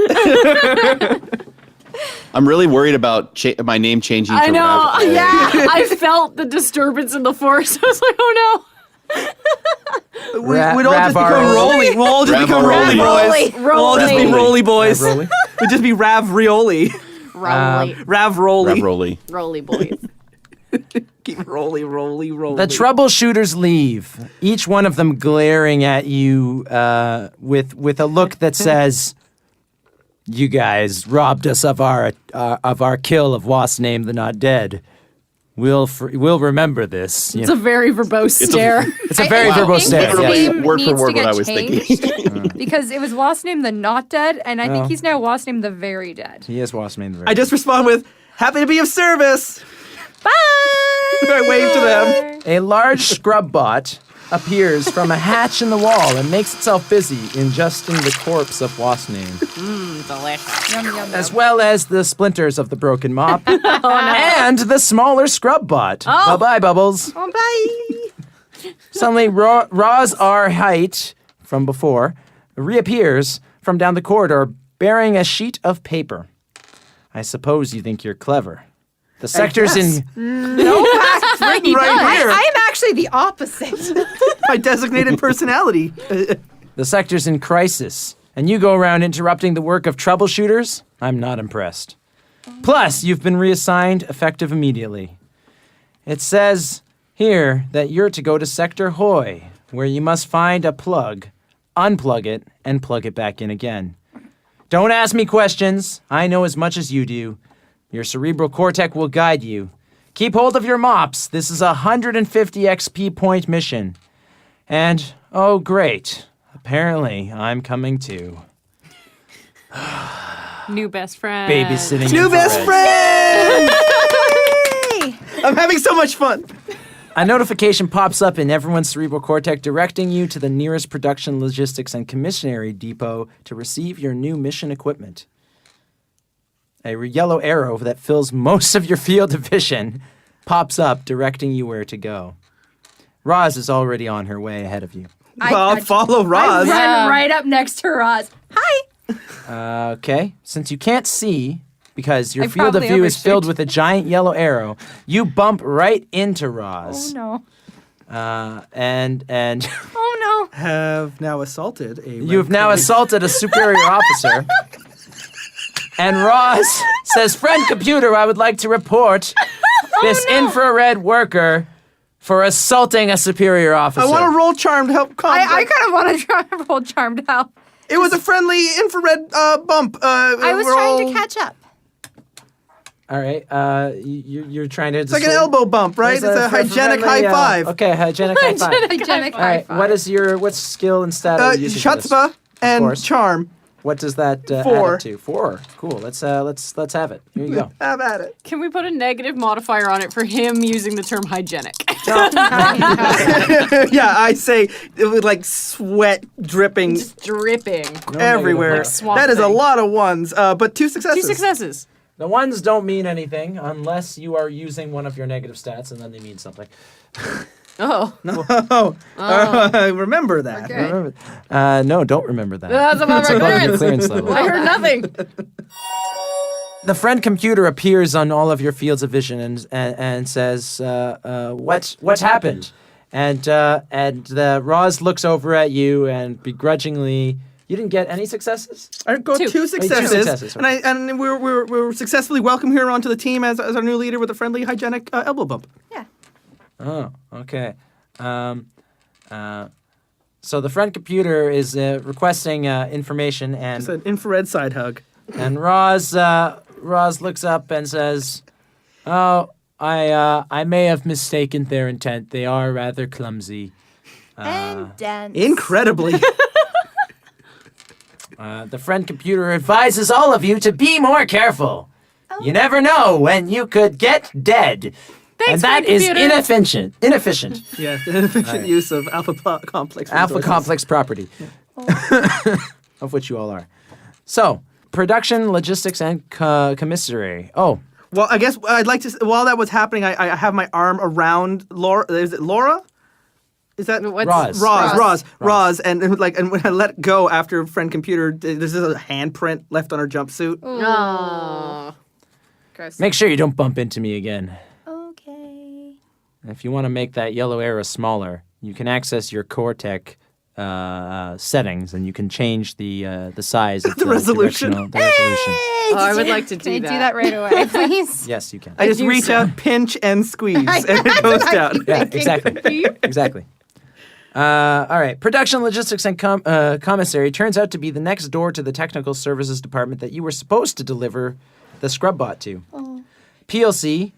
I'm really worried about my name changing to I know. Rav. Yeah. I felt the disturbance in the force. I was like, oh We'd all just become Rav-Roly. Rolly. We'll all just become Rolly Rav-Roly. boys. We'll all just be Rolly boys. Rav-Roly? We'd just be Rav-Rioli. no. Rolly. Rav-Roly. Rav-Roly. Rolly boys. Keep Rolly. The troubleshooters leave, each one of them glaring at you with a look that says, "You guys robbed us of our kill of Wasp's name, the Not Dead. We'll remember this." You It's know, a very verbose stare. it's a very I verbose think stare. his Yes. name Word for needs word to get what I was changed thinking. because it was Wasp's name the Not Dead, and I think he's now Wasp's name the Very Dead. He is Wasp's name. I just respond with, happy to be of service. Bye! I wave to them. A large scrub bot appears from a hatch in the wall and makes itself busy ingesting the corpse of Wasp's name, Delicious. Yum, yum, yum. as well as the splinters of the broken mop, and the smaller scrub bot. Bye-bye, Bubbles. Oh, bye! Suddenly, Roz R. Height, from before, reappears from down the corridor bearing a sheet of paper. I suppose you think you're clever. The sector's in... Right here. I am actually the opposite. My designated personality. The sector's in crisis, and you go around interrupting the work of troubleshooters? I'm not impressed. Plus, you've been reassigned effective immediately. It says here that you're to go to Sector Hoy, where you must find a plug, unplug it, and plug it back in again. Don't ask me questions. I know as much as you do. Your cerebral cortex will guide you. Keep hold of your mops. This is a 150 XP point mission. And, oh great, apparently I'm coming too. New best friend. Babysitting New best infrared. friend! I'm having so much fun. A notification pops up in everyone's cerebral cortex directing you to the nearest production, logistics, and commissary depot to receive your new mission equipment. A yellow arrow that fills most of your field of vision pops up directing you where to go. Roz is already on her way ahead of you. Well, I'll follow Roz. Run right up next to Roz. Hi. Okay, since you can't see, because your I field of probably view is overshoot. filled with a giant yellow arrow, you bump right into Roz. Oh no. And Oh no. Have now assaulted a. you've now assaulted a superior officer. And Roz says, "Friend computer, I would like to report this infrared worker for assaulting a superior officer." I want to roll charm to help calm. I kind of want to try to roll charmed out. It was a friendly infrared bump. I was trying to catch up. All right, you're trying to. It's like an elbow bump, right? It's a hygienic high five. Okay, hygienic high five. Hygienic All right, what skill and stat are you using for this? Chutzpah and course. charm. What does that add 4. up to? 4. Cool. Let's have it. Here you go. Have at it. Can we put a negative modifier on it for him using the term hygienic? Yeah, I say it was like sweat dripping Just dripping. everywhere. Like swamp That is a thing. lot of ones, but 2 successes. 2 successes. The ones don't mean anything unless you are using one of your negative stats, and then they mean something. Oh. Remember that. Okay. Remember? No, don't remember that. That's above It's our above your clearance. clearance level. I heard nothing. The friend computer appears on all of your fields of vision and says, "What's happened?" And the Roz looks over at you and begrudgingly, you didn't get any successes? I got 2 2. successes, successes, and we're successfully welcome here onto the team as our new leader with a friendly hygienic elbow bump. Yeah. Oh, okay. So the friend computer is requesting information, It's and an infrared side hug. Roz looks up and says, "Oh, I may have mistaken their intent. They are rather clumsy." And dense. Incredibly. The friend computer advises all of you to be more careful. You never know when you could get dead. Thanks, and that friend is computer. inefficient. Yeah, the inefficient use of alpha complex Alpha resources. complex property, of which you all are. So, production, logistics, and commissary. Oh, Well, I guess I'd like to. While that was happening, I have my arm around Laura. Is it Laura? Is that What's- Roz, and when I let go after friend computer, there's a handprint left on her jumpsuit. Oh. Gross. make sure you don't bump into me again. Okay. If you want to make that yellow arrow smaller, you can access your Cortec settings, and you can change the size of The resolution. The resolution. Oh, I would like to Can do I that. do that right away, please? Yes, you can. I just do reach so. out, pinch, and squeeze, and it goes down. Yeah, exactly. Exactly. All right. Production, logistics, and commissary turns out to be the next door to the technical services department that you were supposed to deliver the scrub bot to. PLC,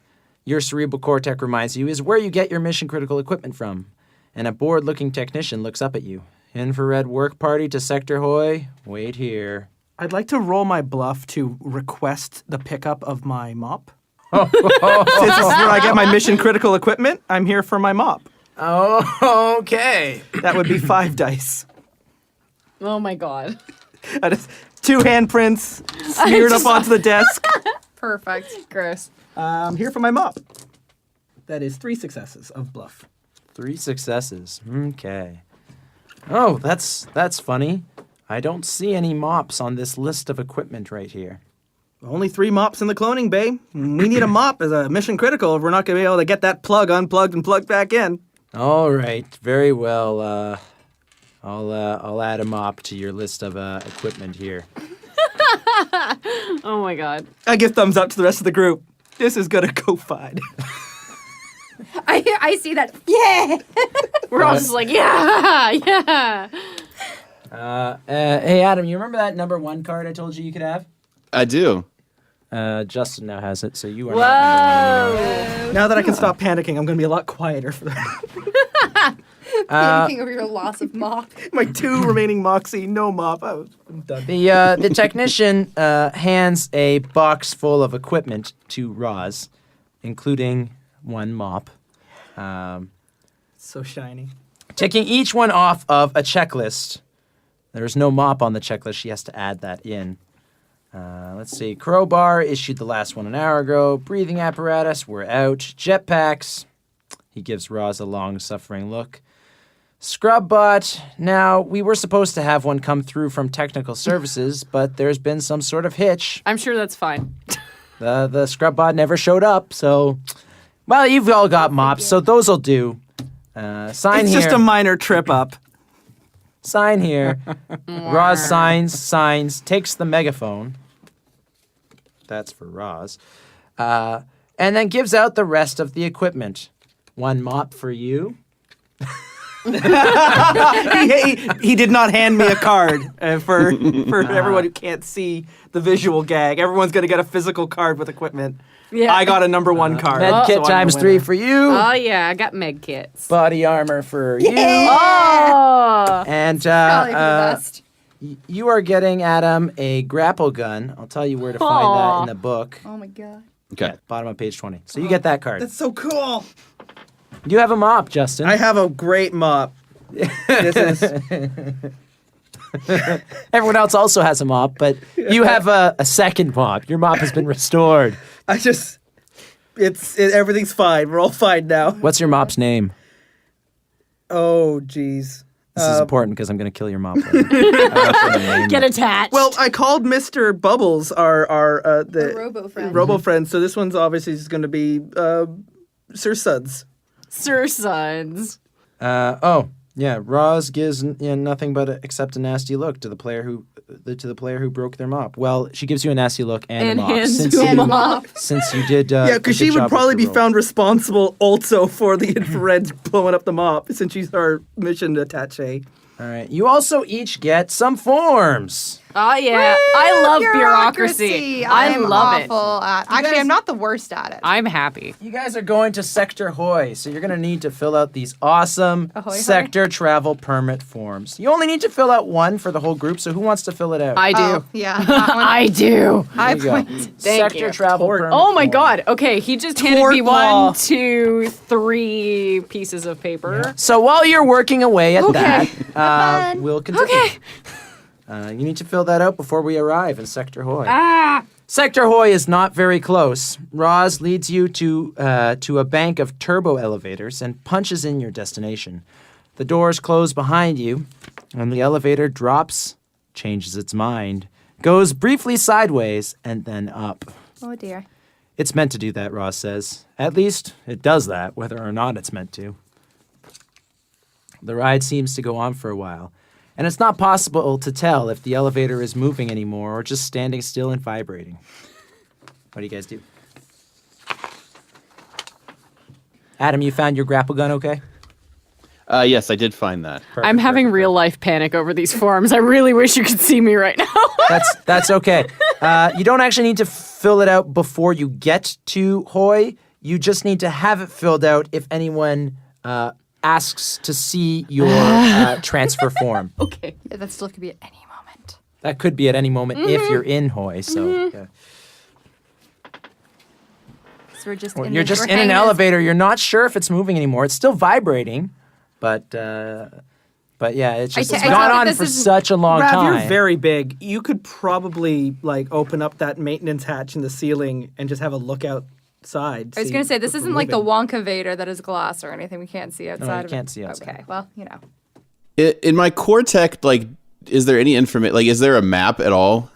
your cerebral cortex reminds you, is where you get your mission critical equipment from. And a bored looking technician looks up at you. Infrared work party to Sector Hoy. Wait here. I'd like to roll my bluff to request the pickup of my mop. Oh. Since this is where I get my mission critical equipment, I'm here for my mop. Oh, okay. That would be 5 dice. Oh my god. I just, 2 handprints smeared up onto the desk. Perfect. Gross. I'm here for my mop. That is 3 successes of bluff. 3 successes. Okay. Oh, that's funny. I don't see any mops on this list of equipment right here. Only 3 mops in the cloning bay. We need a mop as a mission critical if we're not going to be able to get that plug unplugged and plugged back in. All right, very well. I'll add a mop to your list of equipment here. Oh my god. I give thumbs up to the rest of the group. This is going to go fine. I see that. Yeah. We're all just like, yeah, yeah. Hey, Adam, you remember that number 1 card I told you could have? I do. Justin now has it, so you are not number 1 anymore. Now that I can stop panicking, I'm going to be a lot quieter for Thinking of your loss of mop. my 2 remaining moxie. No mop. I'm done. The technician hands a box full of equipment to Roz, including one mop. So shiny. Taking each one off of a checklist. There's no mop on the checklist. She has to add that in. Let's see. Crowbar, issued the last one an hour ago. Breathing apparatus, we're out. Jetpacks. He gives Roz a long-suffering look. Scrub bot. Now, we were supposed to have one come through from technical services, but there's been some sort of hitch. I'm sure that's fine. The scrub bot never showed up, so... Well, you've all got mops, so those'll do. Sign It's here. just a minor trip up. Sign here. Roz signs, takes the megaphone. That's for Roz. And then gives out the rest of the equipment. One mop for you. He did not hand me a card for everyone who can't see the visual gag. Everyone's going to get a physical card with equipment. Yeah. I got a number 1 card. Med so kit I'm the times 3 winner. for you. Oh, yeah, I got med kits. Body armor for you. Oh! And Probably for the best. you are getting, Adam, a grapple gun. I'll tell you where to find that in the book. Oh my god. Okay. Yeah, bottom of page 20. So you get that card. That's so cool. You have a mop, Justin. I have a great mop. This is Everyone else also has a mop, but you have a second mop. Your mop has been restored. everything's fine. We're all fine now. What's your mop's name? Oh, jeez. This is important because I'm going to kill your mop later. Get attached. Well, I called Mr. Bubbles the Robo friend. Robo friend, so this one's obviously just going to be Sir Suds. Sir Sons. Yeah, Roz gives nothing but except a nasty look to the player who broke their mop. Well, she gives you a nasty look and a mop hands you a mop. since you did. Yeah, because she would probably be found responsible also for the infrared blowing up the mop, since she's our mission attaché. All right. You also each get some forms. Oh, yeah. I love bureaucracy. I am love awful at. Actually, I'm not the worst at it. I'm happy. You guys are going to Sector Hoy, so you're going to need to fill out these awesome Ahoy, hoy. sector travel permit forms. You only need to fill out one for the whole group, so who wants to fill it out? I do. Oh, yeah. That one. I do. I There you go. point. Sector you. travel permit Oh my form. god. Okay, he just handed me Tort law. 1, 2, 3 pieces of paper. So while you're working away at Okay. that, we'll continue. Okay. You need to fill that out before we arrive in Sector Hoy. Ah. Sector Hoy is not very close. Roz leads you to a bank of turbo elevators and punches in your destination. The doors close behind you, and the elevator drops, changes its mind, goes briefly sideways, and then up. Oh dear. It's meant to do that, Roz says. At least it does that, whether or not it's meant to. The ride seems to go on for a while, and it's not possible to tell if the elevator is moving anymore or just standing still and vibrating. What do you guys do? Adam, you found your grapple gun okay? Yes, I did find that. I'm having real life panic over these forms. I really wish you could see me right now. That's okay. You don't actually need to fill it out before you get to Hoy. You just need to have it filled out if anyone asks to see your transfer form. Okay. Yeah, that still could be at any moment. That could be at any moment if you're in Hoy. So yeah. So we're just Well, in you're the- just we're in an hanging elevator. You're not sure if it's moving anymore. It's still vibrating, but yeah, it's just I it's take gone it on this for is- such a long Rav, time. you're very big. You could probably open up that maintenance hatch in the ceiling and just have a look outside. I was see going to say, this if isn't we're like the moving. Wonka Vader that is glass or anything. We can't see outside of it. can't see outside. Okay, well, you know. In my core tech, is there any information? Is there a map at all?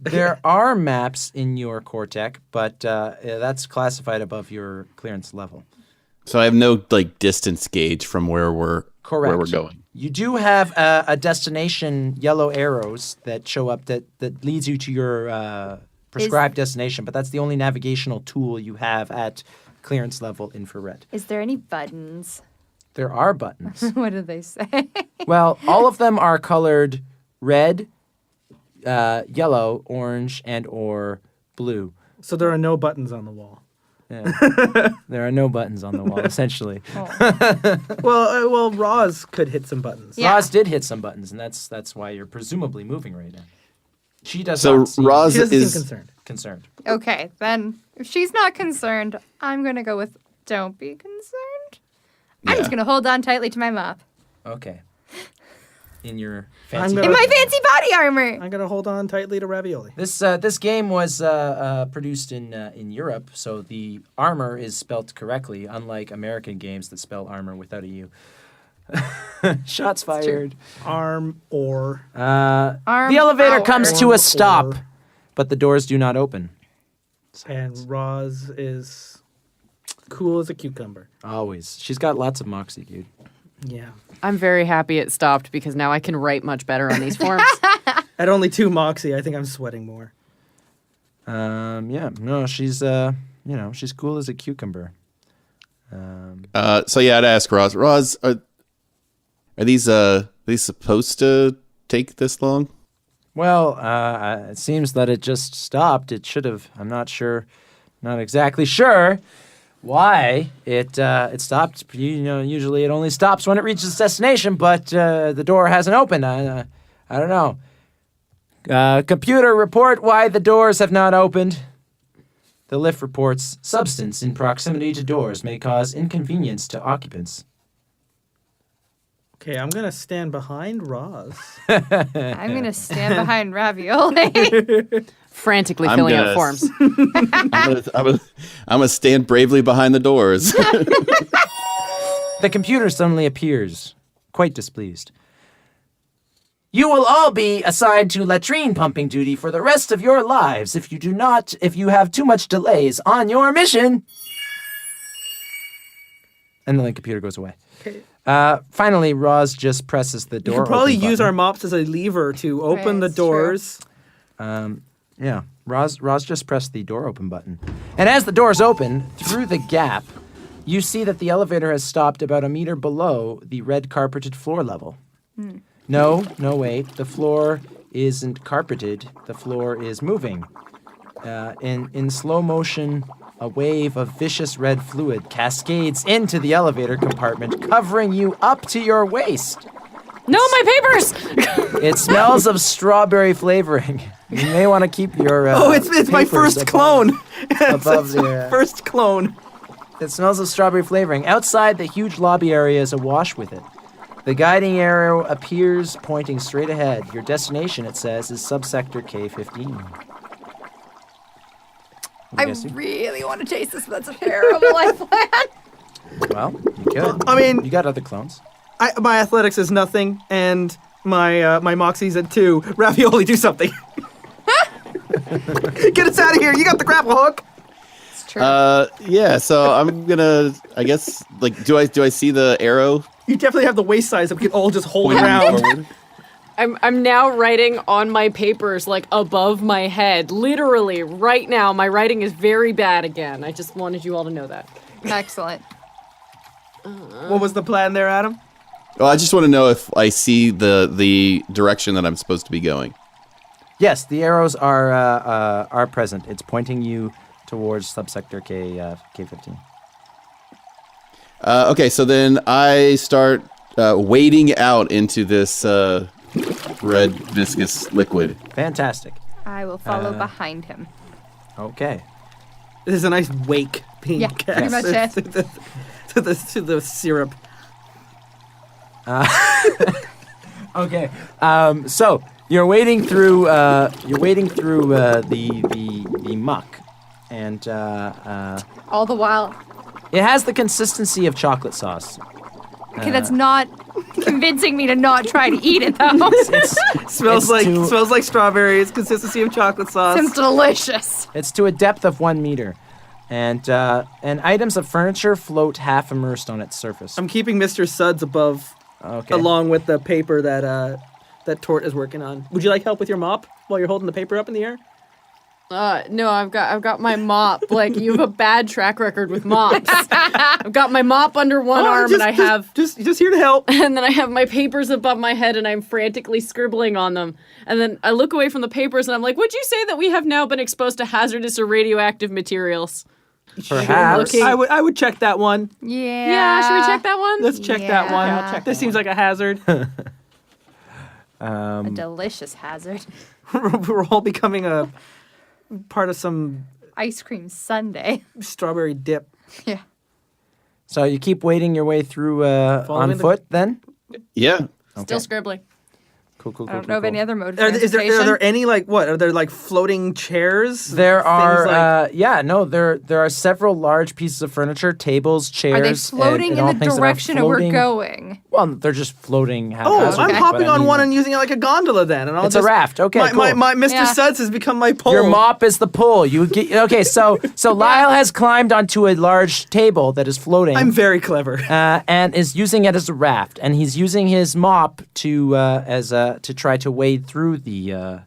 There are maps in your core tech, but that's classified above your clearance level. So I have no distance gauge from where we're Correct. going. You do have a destination, yellow arrows that show up that leads you to your prescribed destination, but that's the only navigational tool you have at clearance level infrared. Is there any buttons? There are buttons. What did they say? Well, all of them are colored red, yellow, orange, and or blue. So there are no buttons on the wall. Yeah. There are no buttons on the wall, essentially. Well, Roz could hit some buttons. Yeah. Roz did hit some buttons, and that's why you're presumably moving right now. She does So not see. Roz She doesn't seem is concerned. concerned. Okay, then if she's not concerned, I'm gonna go with don't be concerned. I'm just gonna hold on tightly to my mop. Okay. In your I'm fancy. gonna- In my fancy body armor. I'm gonna hold on tightly to ravioli. This game was produced in Europe, so the armor is spelt correctly, unlike American games that spell armor without a U. Shots fired. Arm or Arm The elevator hour. comes to a stop, Or- but the doors do not open. and Roz is cool as a cucumber. Always. She's got lots of moxie, dude. Yeah. I'm very happy it stopped because now I can write much better on these forms. At only 2 moxie, I think I'm sweating more. Yeah. No, she's she's cool as a cucumber. So yeah, I'd ask Roz. Roz, are these supposed to take this long? Well, it seems that it just stopped. It should have. I'm not sure. Not exactly sure why it stopped. Usually it only stops when it reaches its destination, but the door hasn't opened. I don't know. Computer, report why the doors have not opened. The lift reports substance in proximity to doors may cause inconvenience to occupants. Okay, I'm gonna stand behind Roz. I'm gonna stand behind ravioli. Frantically I'm filling gonna out forms. I'm gonna stand bravely behind the doors. The computer suddenly appears, quite displeased. You will all be assigned to latrine pumping duty for the rest of your lives if you have too much delays on your mission. And then the computer goes away. Finally, Roz just presses the door. You could probably open use our button. mops as a lever to open Right, the it's true. doors. Yeah, Roz just pressed the door open button. And as the doors open, through the gap, you see that the elevator has stopped about a meter below the red carpeted floor level. No, wait. The floor isn't carpeted. The floor is moving. In slow motion, a wave of vicious red fluid cascades into the elevator compartment, covering you up to your waist. No, my papers! It smells of strawberry flavoring. You may want to keep your It's my papers first above- clone. above It's the, first clone. It smells of strawberry flavoring. Outside, the huge lobby area is awash with it. The guiding arrow appears pointing straight ahead. Your destination, it says, is subsector K15. I really want to taste this, but that's a terrible life plan. Well, you could. I mean, You got other clones. my athletics is nothing, and my moxie's at 2. Ravioli, do something. Get us out of here. You got the grapple hook. It's true. Yeah. So I'm gonna. I guess. Like, do I see the arrow? You definitely have the waist size that we can all just hold pointing around. forward? I'm now writing on my papers like above my head. Literally, right now, my writing is very bad again. I just wanted you all to know that. Excellent. What was the plan there, Adam? Oh, I just want to know if I see the direction that I'm supposed to be going. Yes, the arrows are present. It's pointing you towards subsector K15. Okay, so then I start wading out into this red viscous liquid. Fantastic. I will follow behind him. Okay. This is a nice wake being Yeah, cast pretty much it. to the syrup. Okay. So you're wading through the muck, and All the while. it has the consistency of chocolate sauce. Okay, that's not convincing me to not try to eat it though. Smells It's like strawberries. Consistency of chocolate sauce. Sounds delicious. It's to a depth of 1 meter, and items of furniture float half immersed on its surface. I'm keeping Mr. Suds above, Okay. along with the paper that Tort is working on. Would you like help with your mop while you're holding the paper up in the air? No, I've got my mop. Like, you have a bad track record with mops. I've got my mop under one arm, and I have, just here to help. and then I have my papers above my head, and I'm frantically scribbling on them. And then I look away from the papers, and I'm like, would you say that we have now been exposed to hazardous or radioactive materials? Perhaps. looking- I would check that one. Yeah. Yeah, should we check that one? Let's check that Yeah. one. Okay, I'll check This seems like a hazard. A delicious hazard. We're all becoming a part of some Ice cream sundae. strawberry dip. Yeah. So you keep wading your way through Following on the- foot then? Yeah. Still scribbling. Cool. I don't know of any other mode of Are transportation. there any are there like floating chairs? There Things are, there are several large pieces of furniture, tables, chairs. Are they floating and in all the things that are direction that we're floating. going? Well, they're just floating. Oh, I'm haphazardly, hopping but I on mean, one and using it like a gondola then, and I'll It's a just, raft. Okay, my cool. Mr. Yeah. Suds has become my pole. Your mop is the pull. You get okay. So Lyle has climbed onto a large table that is floating. I'm very clever. And is using it as a raft, and he's using his mop to try to wade through the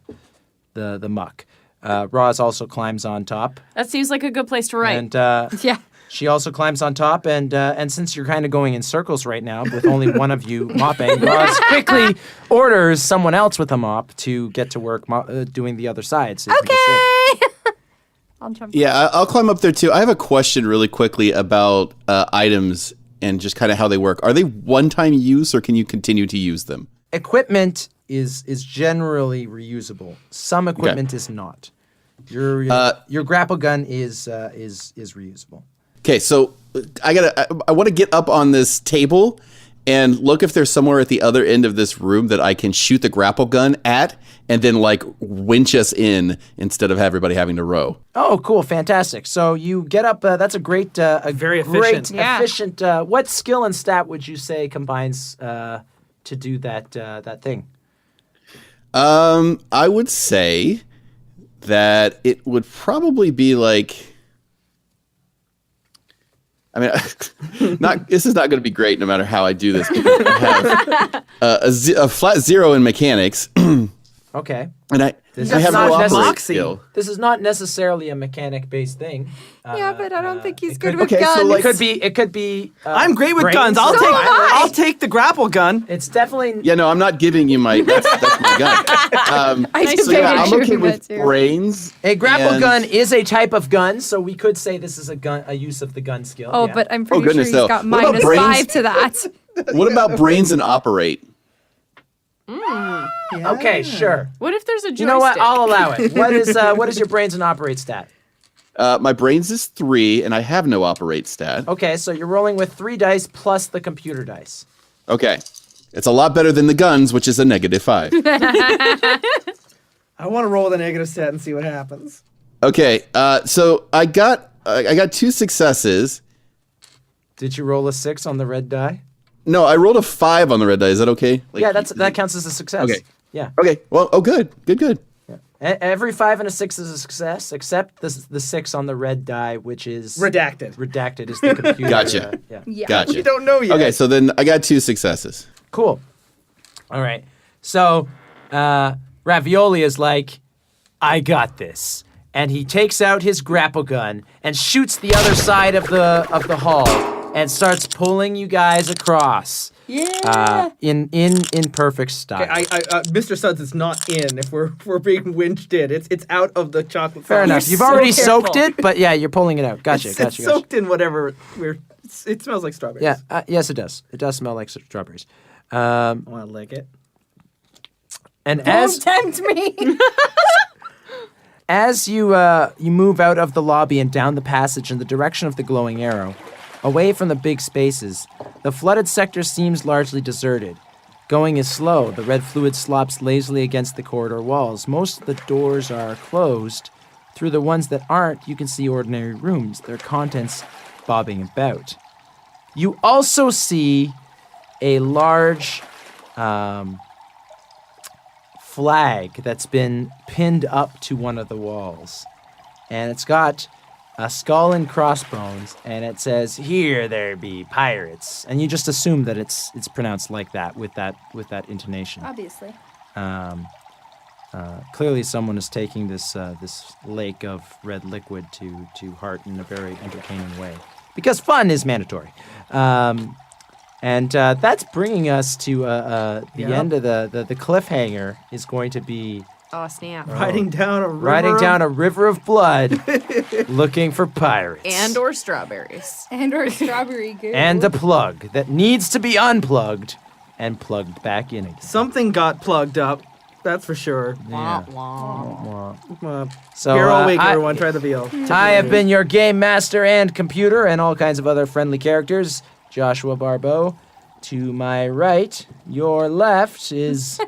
muck. Roz also climbs on top, That seems like a good place to write. and Yeah. she also climbs on top. And since you're kind of going in circles right now, with only one of you mopping, Roz quickly orders someone else with a mop to get to work doing the other side. So you can go straight. Okay. I'll jump. Yeah, I'll climb up there too. I have a question really quickly about items and just kind of how they work. Are they one-time use or can you continue to use them? Equipment is generally reusable. Some equipment is not. Your grapple gun is reusable. Okay, so I want to get up on this table and look if there's somewhere at the other end of this room that I can shoot the grapple gun at and then like winch us in instead of everybody having to row. Oh, cool, fantastic! So you get up. That's a great, Very great, efficient. Yeah. efficient. What skill and stat would you say combines to do that thing? I would say that it would probably be like. I mean, this is not going to be great no matter how I do this. Because I have a flat 0 in mechanics, and Okay. I This have is no not operate Moxie. skill. This is not necessarily a mechanic-based thing. Yeah, but I don't think he's it good could- with okay, so, guns. like- It could be. I'm great with brains. guns. So am I. I'll take the grapple gun. It's definitely. Yeah, no, I'm not giving you my. That's my gun. I Nice just So yeah, figured I'm figured okay you with that too. brains. A grapple and- gun is a type of gun, so we could say this is a use of the gun skill. Oh, yeah. but I'm pretty goodness, sure he's no. got What about -5 brains? to that. What about brains and operate? Okay, sure. What if there's a joystick? You know what? I'll allow it. What is your brains and operate stat? My brains is 3, and I have no operate stat. Okay, so you're rolling with 3 dice plus the computer dice. Okay, it's a lot better than the guns, which is a -5. I want to roll with a negative stat and see what happens. Okay, so I got 2 successes. Did you roll a 6 on the red die? No, I rolled a 5 on the red die. Is that okay? Like, Yeah, that counts as a success. Okay. Yeah. Okay. Well, good. Every 5 and a 6 is a success, except the 6 on the red die, which is Redacted. redacted is the computer. Gotcha. Yeah. Yeah. Gotcha. You don't know yet. Okay, so then I got 2 successes. Cool. All right. So Ravioli is like, I got this. And he takes out his grapple gun and shoots the other side of the hall and starts pulling you guys across. Yeah. In perfect style. Mr. Suds is not in if we're being winched in. It's out of the chocolate. Fair fountain. enough. You've so already careful. soaked it, but yeah, you're pulling it out. Gotcha. It's soaked in whatever. It smells like strawberries. Yeah. Yes, it does. It does smell like strawberries. I want to lick it. And Don't tempt me. as you move out of the lobby and down the passage in the direction of the glowing arrow, away from the big spaces, the flooded sector seems largely deserted. Going is slow. The red fluid slops lazily against the corridor walls. Most of the doors are closed. Through the ones that aren't, you can see ordinary rooms, their contents bobbing about. You also see a large flag that's been pinned up to one of the walls. And it's got a skull and crossbones, and it says, "Here there be pirates." And you just assume that it's pronounced like that with that intonation. Obviously. Clearly, someone is taking this lake of red liquid to heart in a very entertaining way, because fun is mandatory. And that's bringing us to the end of the cliffhanger is going to be Oh, snap. Riding down a a river of blood, looking for pirates. And or strawberries. And or strawberry goo. And a plug that needs to be unplugged and plugged back in again. Something got plugged up. That's for sure. Yeah. So You're all awake, I- everyone. Try the veal. I have been your game master and computer and all kinds of other friendly characters, Joshua Barbeau. To my right, your left is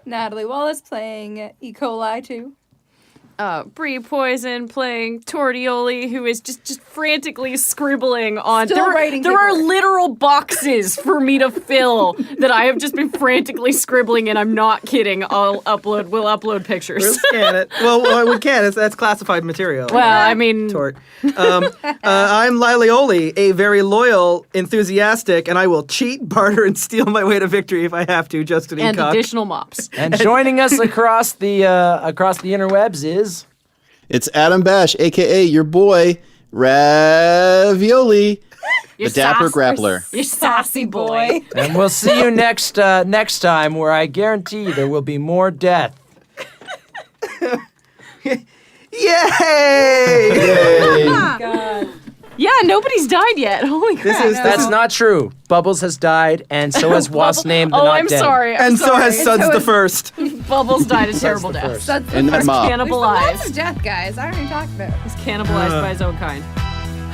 Natalie Wallace playing E. coli too. Bree Poisonne playing Tortioli, who is just frantically scribbling on. Still writing there are paperwork. literal boxes for me to fill that I have just been frantically scribbling in. I'm not kidding. We'll upload pictures. We'll scan it. Well, we can. That's classified material. Well, I mean, Tort. I'm Lilioli, a very loyal, enthusiastic, and I will cheat, barter, and steal my way to victory if I have to. Justin and Ecock. additional mops. and joining us across the interwebs is It's Adam Bash, aka your boy Ravioli, the dapper grappler. You sassy boy. and we'll see you next time where I guarantee there will be more death. Yay! God. Yeah, nobody's died yet. Holy crap. That's not true. Bubbles has died, and so has Wasp named the Oh, not I'm dead. sorry. And so has Suds the First. Bubbles died a terrible the death. first. That's And the first Mob. Lots Cannibalized. of death, guys. I already talked about it. He's cannibalized by his own kind.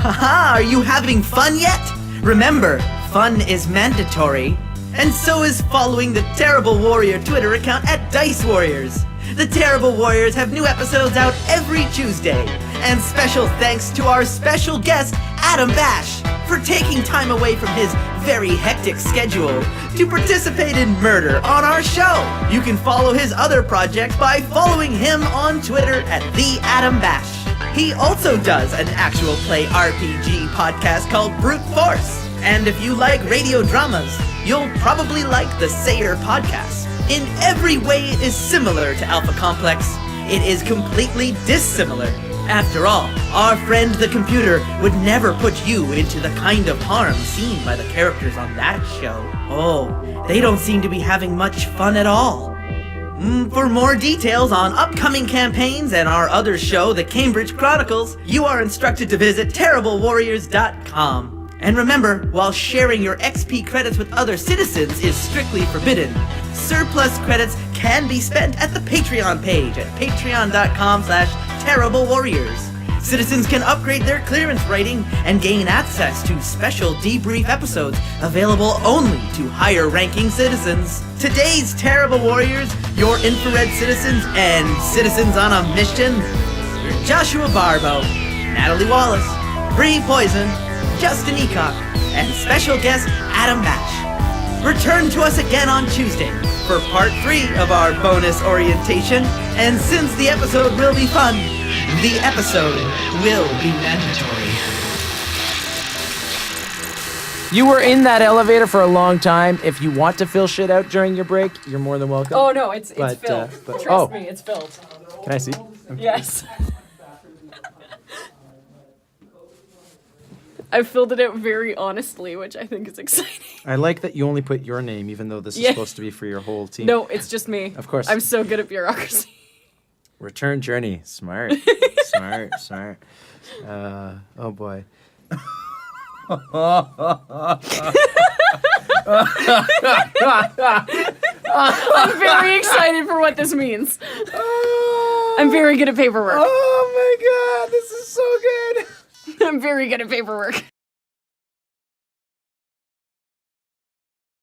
Haha, are you having fun yet? Remember, fun is mandatory. And so is following the Terrible Warrior Twitter account at Dice Warriors. The Terrible Warriors have new episodes out every Tuesday. And special thanks to our special guest, Adam Bash, for taking time away from his very hectic schedule to participate in murder on our show. You can follow his other projects by following him on Twitter at @TheAdamBash. He also does an actual play RPG podcast called Brute Force. And if you like radio dramas, you'll probably like the Sayer podcast. In every way it is similar to Alpha Complex, it is completely dissimilar. After all, our friend the computer would never put you into the kind of harm seen by the characters on that show. Oh, they don't seem to be having much fun at all. For more details on upcoming campaigns and our other show, The Cambridge Chronicles, you are instructed to visit terriblewarriors.com. And remember, while sharing your XP credits with other citizens is strictly forbidden, surplus credits can be spent at the Patreon page at patreon.com/terriblewarriors. Citizens can upgrade their clearance rating and gain access to special debrief episodes available only to higher-ranking citizens. Today's Terrible Warriors, your infrared citizens, and citizens on a mission, are Joshua Barbeau, Natalie Wallace, Bree Poisonne, Justin Ecock, and special guest Adam Bash. Return to us again on Tuesday for part 3 of our bonus orientation, and since the episode will be fun, the episode will be mandatory. You were in that elevator for a long time. If you want to fill shit out during your break, you're more than welcome. Oh no, it's But, filled. but- Trust oh. me, it's filled. Can I see? Yes. I filled it out very honestly, which I think is exciting. I like that you only put your name, even though this is Yeah. supposed to be for your whole team. No, it's just me. Of course. I'm so good at bureaucracy. Return journey. Smart. Smart. Oh boy. I'm very excited for what this means. I'm very good at paperwork. Oh my god, this is so good. I'm very good at paperwork.